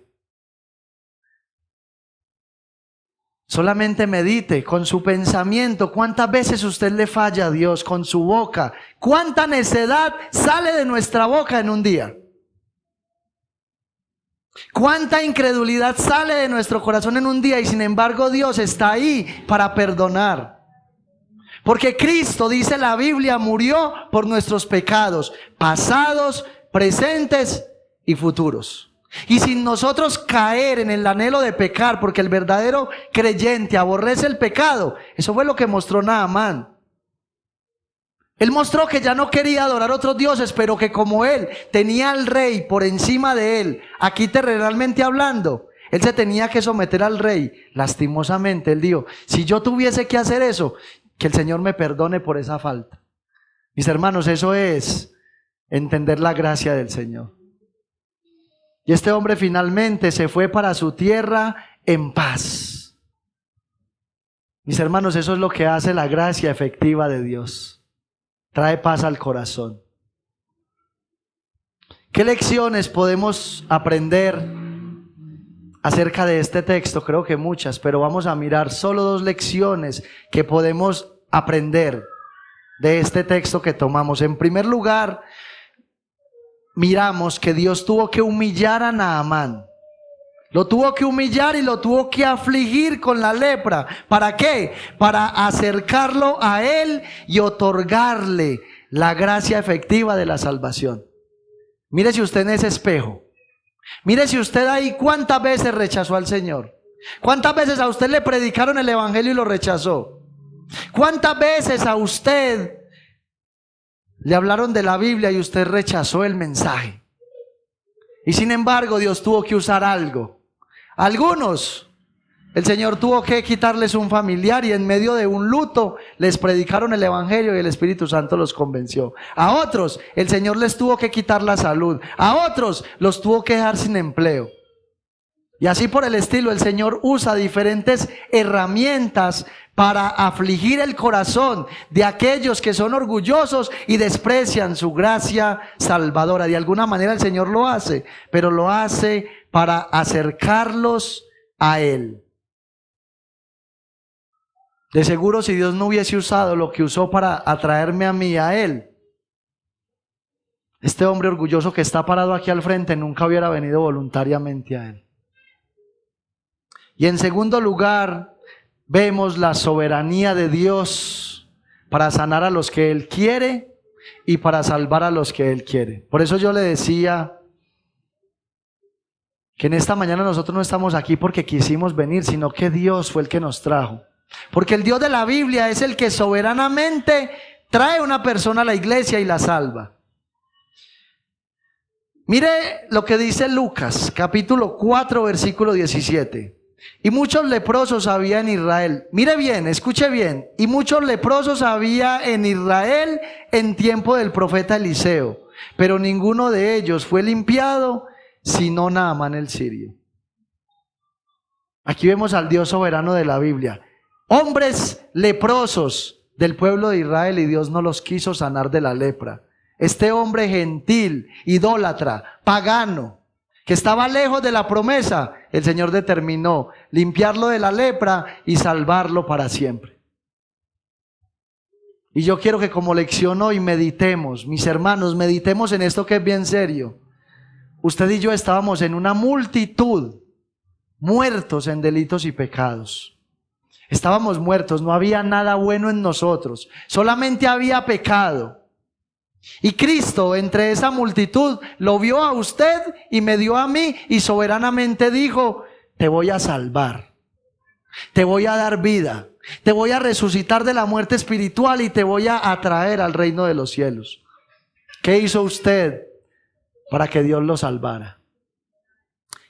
Solamente medite con su pensamiento, ¿cuántas veces usted le falla a Dios con su boca? ¿Cuánta necedad sale de nuestra boca en un día? ¿Cuánta incredulidad sale de nuestro corazón en un día? Y sin embargo Dios está ahí para perdonar. Porque Cristo, dice la Biblia, murió por nuestros pecados, pasados, presentes y futuros. Y sin nosotros caer en el anhelo de pecar, porque el verdadero creyente aborrece el pecado. Eso fue lo que mostró Naamán. Él mostró que ya no quería adorar a otros dioses, pero que como él tenía al rey por encima de él, aquí terrenalmente hablando, él se tenía que someter al rey. Lastimosamente, él dijo, si yo tuviese que hacer eso, que el Señor me perdone por esa falta. Mis hermanos, eso es entender la gracia del Señor. Y este hombre finalmente se fue para su tierra en paz. Mis hermanos, eso es lo que hace la gracia efectiva de Dios. Trae paz al corazón. ¿Qué lecciones podemos aprender acerca de este texto? Creo que muchas, pero vamos a mirar solo 2 lecciones que podemos aprender de este texto que tomamos. En primer lugar, miramos que Dios tuvo que humillar a Naamán. Lo tuvo que humillar y lo tuvo que afligir con la lepra. ¿Para qué? Para acercarlo a él y otorgarle la gracia efectiva de la salvación. Mírese usted en ese espejo. Mírese usted ahí cuántas veces rechazó al Señor. ¿Cuántas veces a usted le predicaron el evangelio y lo rechazó? ¿Cuántas veces a usted Le hablaron de la Biblia y usted rechazó el mensaje. Y sin embargo, Dios tuvo que usar algo. Algunos, el Señor tuvo que quitarles un familiar y en medio de un luto les predicaron el evangelio y el Espíritu Santo los convenció. A otros, el Señor les tuvo que quitar la salud. A otros, los tuvo que dejar sin empleo. Y así por el estilo, el Señor usa diferentes herramientas para afligir el corazón de aquellos que son orgullosos y desprecian su gracia salvadora. De alguna manera el Señor lo hace, pero lo hace para acercarlos a Él. De seguro, si Dios no hubiese usado lo que usó para atraerme a mí, a Él, este hombre orgulloso que está parado aquí al frente nunca hubiera venido voluntariamente a Él. Y en segundo lugar, vemos la soberanía de Dios para sanar a los que Él quiere y para salvar a los que Él quiere. Por eso yo le decía que en esta mañana nosotros no estamos aquí porque quisimos venir, sino que Dios fue el que nos trajo. Porque el Dios de la Biblia es el que soberanamente trae una persona a la iglesia y la salva. Mire lo que dice Lucas, capítulo 4, versículo 17. Y muchos leprosos había en Israel. Mire bien, escuche bien. Y muchos leprosos había en Israel en tiempo del profeta Eliseo. Pero ninguno de ellos fue limpiado, sino Naamán el sirio. Aquí vemos al Dios soberano de la Biblia. Hombres leprosos del pueblo de Israel y Dios no los quiso sanar de la lepra. Este hombre gentil, idólatra, pagano, que estaba lejos de la promesa, el Señor determinó limpiarlo de la lepra y salvarlo para siempre. Y yo quiero que como lección hoy meditemos, mis hermanos, meditemos en esto que es bien serio. Usted y yo estábamos en una multitud, muertos en delitos y pecados. Estábamos muertos, no había nada bueno en nosotros, solamente había pecado. Y Cristo entre esa multitud lo vio a usted y me dio a mí y soberanamente dijo: te voy a salvar, te voy a dar vida, te voy a resucitar de la muerte espiritual y te voy a atraer al reino de los cielos. ¿Qué hizo usted para que Dios lo salvara?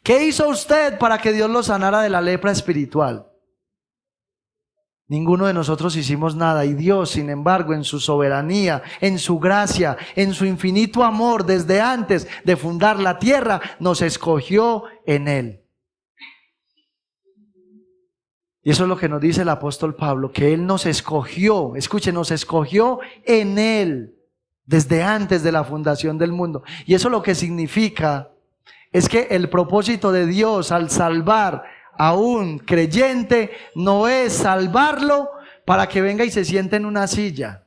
¿Qué hizo usted para que Dios lo sanara de la lepra espiritual? Ninguno de nosotros hicimos nada y Dios, sin embargo, en su soberanía, en su gracia, en su infinito amor, desde antes de fundar la tierra, nos escogió en Él. Y eso es lo que nos dice el apóstol Pablo, que Él nos escogió, escuche, nos escogió en Él, desde antes de la fundación del mundo. Y eso lo que significa es que el propósito de Dios al salvar a un creyente no es salvarlo para que venga y se siente en una silla.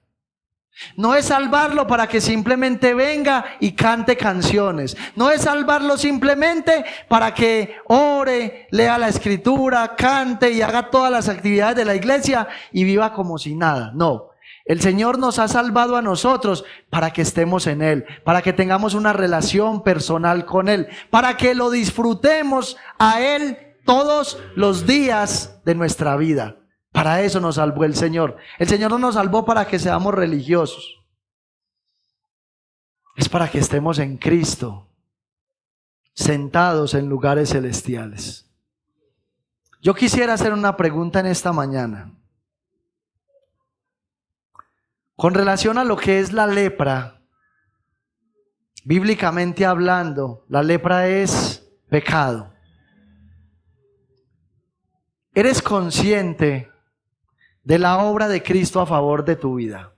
No es salvarlo para que simplemente venga y cante canciones. No es salvarlo simplemente para que ore, lea la escritura, cante y haga todas las actividades de la iglesia y viva como si nada. No. El Señor nos ha salvado a nosotros para que estemos en Él, para que tengamos una relación personal con Él, para que lo disfrutemos a Él todos los días de nuestra vida. Para eso nos salvó el Señor. El Señor no nos salvó para que seamos religiosos. Es para que estemos en Cristo, sentados en lugares celestiales. Yo quisiera hacer una pregunta en esta mañana. Con relación a lo que es la lepra, bíblicamente hablando, la lepra es pecado. ¿Eres consciente de la obra de Cristo a favor de tu vida?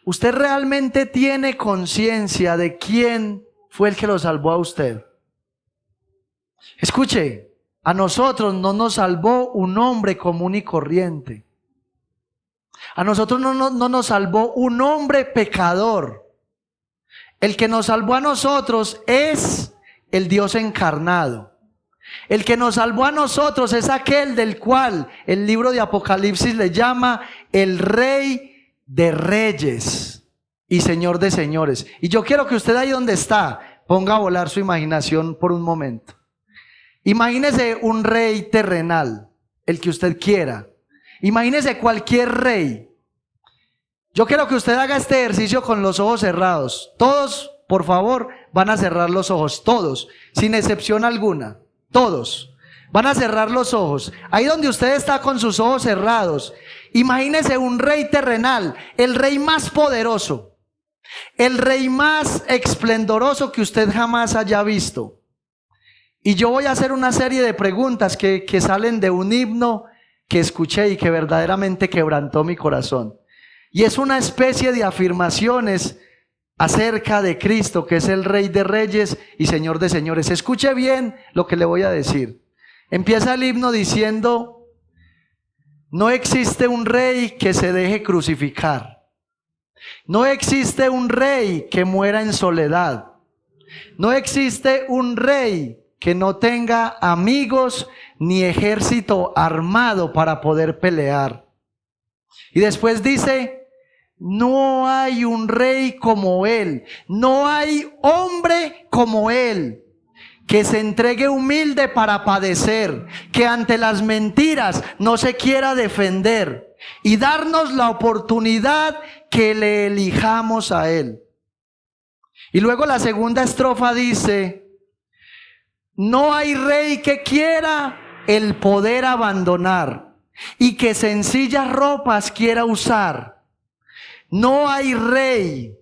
¿Usted realmente tiene conciencia de quién fue el que lo salvó a usted? Escuche, a nosotros no nos salvó un hombre común y corriente. A nosotros no nos salvó un hombre pecador. El que nos salvó a nosotros es el Dios encarnado. El que nos salvó a nosotros es aquel del cual el libro de Apocalipsis le llama el Rey de Reyes y Señor de Señores. Y yo quiero que usted ahí donde está ponga a volar su imaginación por un momento. Imagínese un rey terrenal, el que usted quiera. Imagínese cualquier rey, Yo quiero que usted haga este ejercicio con los ojos cerrados. Todos, por favor, van a cerrar los ojos. Todos, sin excepción alguna. Todos. Van a cerrar los ojos. Ahí donde usted está con sus ojos cerrados, imagínese un rey terrenal, el rey más poderoso, el rey más esplendoroso que usted jamás haya visto. Y yo voy a hacer una serie de preguntas que salen de un himno que escuché y que verdaderamente quebrantó mi corazón. Y es una especie de afirmaciones acerca de Cristo, que es el Rey de Reyes y Señor de Señores. Escuche bien lo que le voy a decir. Empieza el himno diciendo: no existe un rey que se deje crucificar. No existe un rey que muera en soledad. No existe un rey que no tenga amigos ni ejército armado para poder pelear. Y después dice: no hay un rey como él, no hay hombre como él, que se entregue humilde para padecer, que ante las mentiras no se quiera defender y darnos la oportunidad que le elijamos a él. Y luego la segunda estrofa dice: no hay rey que quiera el poder abandonar y que sencillas ropas quiera usar. No hay rey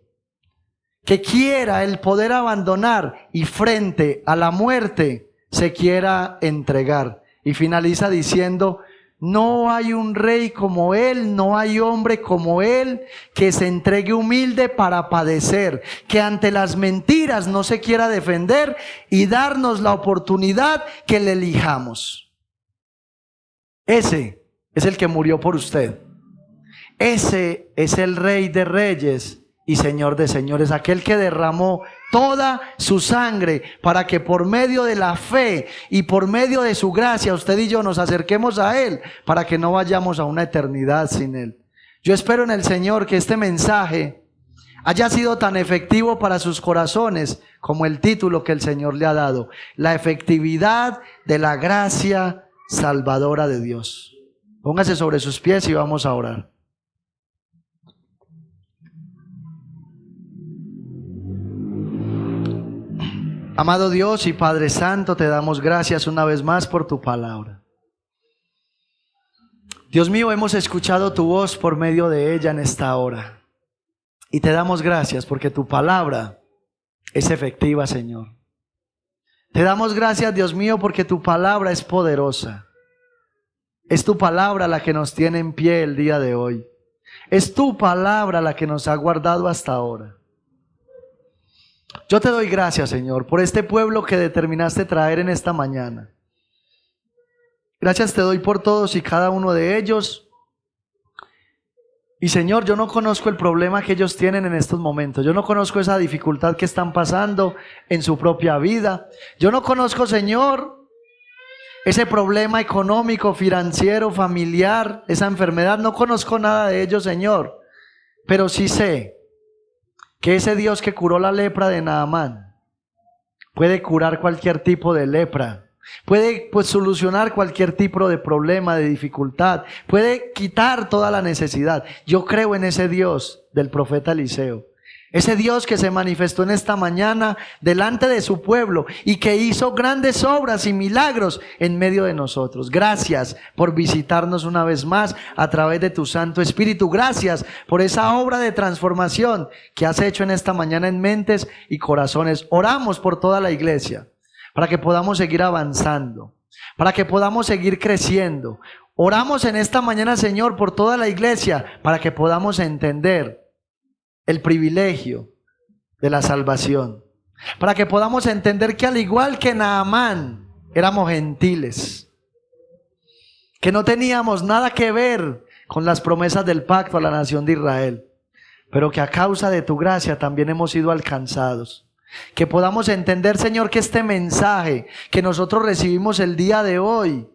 que quiera el poder abandonar y frente a la muerte se quiera entregar. Y finaliza diciendo: no hay un rey como él, no hay hombre como él, que se entregue humilde para padecer, que ante las mentiras no se quiera defender y darnos la oportunidad que le elijamos. Ese es el que murió por usted. Ese es el Rey de Reyes y Señor de Señores, aquel que derramó toda su sangre para que por medio de la fe y por medio de su gracia usted y yo nos acerquemos a Él, para que no vayamos a una eternidad sin Él. Yo espero en el Señor que este mensaje haya sido tan efectivo para sus corazones como el título que el Señor le ha dado: la efectividad de la gracia salvadora de Dios. Póngase sobre sus pies y vamos a orar. Amado Dios y Padre Santo, te damos gracias una vez más por tu palabra. Dios mío, hemos escuchado tu voz por medio de ella en esta hora. Y te damos gracias porque tu palabra es efectiva, Señor. Te damos gracias, Dios mío, porque tu palabra es poderosa. Es tu palabra la que nos tiene en pie el día de hoy. Es tu palabra la que nos ha guardado hasta ahora. Yo te doy gracias, Señor, por este pueblo que determinaste traer en esta mañana. Gracias te doy por todos y cada uno de ellos. Y Señor, yo no conozco el problema que ellos tienen en estos momentos. Yo no conozco esa dificultad que están pasando en su propia vida. Yo no conozco, Señor, ese problema económico, financiero, familiar, esa enfermedad. No conozco nada de ello, Señor. Pero sí sé que ese Dios que curó la lepra de Naamán puede curar cualquier tipo de lepra, puede solucionar cualquier tipo de problema, de dificultad, puede quitar toda la necesidad. Yo creo en ese Dios del profeta Eliseo, ese Dios que se manifestó en esta mañana delante de su pueblo y que hizo grandes obras y milagros en medio de nosotros. Gracias por visitarnos una vez más a través de tu Santo Espíritu. Gracias por esa obra de transformación que has hecho en esta mañana en mentes y corazones. Oramos por toda la iglesia para que podamos seguir avanzando, para que podamos seguir creciendo. Oramos en esta mañana, Señor, por toda la iglesia para que podamos entender el privilegio de la salvación, para que podamos entender que al igual que Naamán éramos gentiles, que no teníamos nada que ver con las promesas del pacto a la nación de Israel, pero que a causa de tu gracia también hemos sido alcanzados. Que podamos entender, Señor, que este mensaje que nosotros recibimos el día de hoy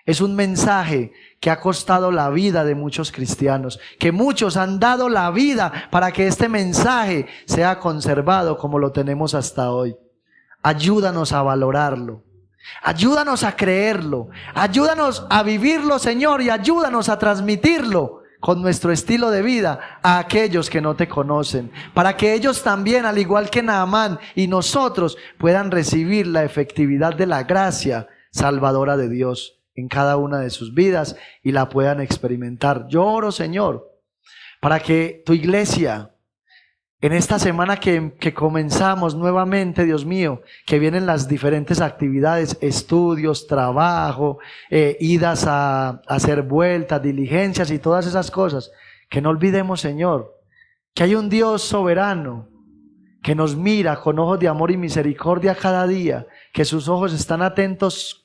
es un mensaje que ha costado la vida de muchos cristianos, que muchos han dado la vida para que este mensaje sea conservado como lo tenemos hasta hoy. Ayúdanos a valorarlo, ayúdanos a creerlo, ayúdanos a vivirlo, Señor, y ayúdanos a transmitirlo con nuestro estilo de vida a aquellos que no te conocen, para que ellos también, al igual que Naamán y nosotros, puedan recibir la efectividad de la gracia salvadora de Dios en cada una de sus vidas y la puedan experimentar. Yo oro, Señor, para que tu iglesia, en esta semana que comenzamos nuevamente, Dios mío, que vienen las diferentes actividades, estudios, trabajo, idas a hacer vueltas, diligencias y todas esas cosas, que no olvidemos, Señor, que hay un Dios soberano que nos mira con ojos de amor y misericordia cada día, que sus ojos están atentos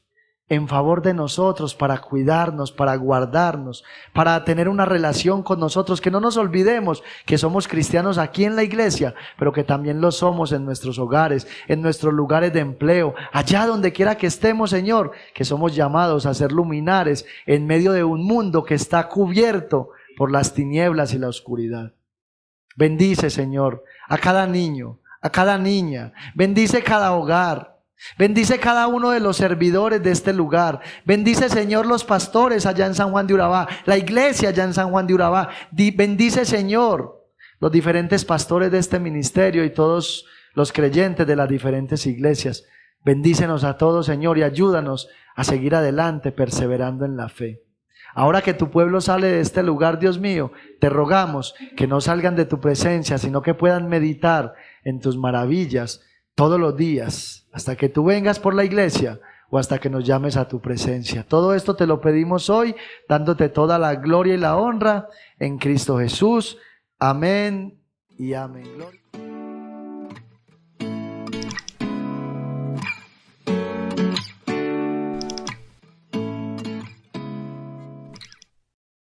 en favor de nosotros, para cuidarnos, para guardarnos, para tener una relación con nosotros, que no nos olvidemos que somos cristianos aquí en la iglesia, pero que también lo somos en nuestros hogares, en nuestros lugares de empleo, allá donde quiera que estemos, Señor, que somos llamados a ser luminares en medio de un mundo que está cubierto por las tinieblas y la oscuridad. Bendice, Señor, a cada niño, a cada niña, bendice cada hogar. Bendice cada uno de los servidores de este lugar. Bendice, Señor, los pastores allá en San Juan de Urabá, la iglesia allá en San Juan de Urabá. Bendice, Señor, los diferentes pastores de este ministerio y todos los creyentes de las diferentes iglesias. Bendícenos a todos, Señor, y ayúdanos a seguir adelante perseverando en la fe. Ahora que tu pueblo sale de este lugar, Dios mío, te rogamos que no salgan de tu presencia, sino que puedan meditar en tus maravillas todos los días, hasta que tú vengas por la iglesia o hasta que nos llames a tu presencia. Todo esto te lo pedimos hoy, dándote toda la gloria y la honra en Cristo Jesús. Amén y amén. Gloria.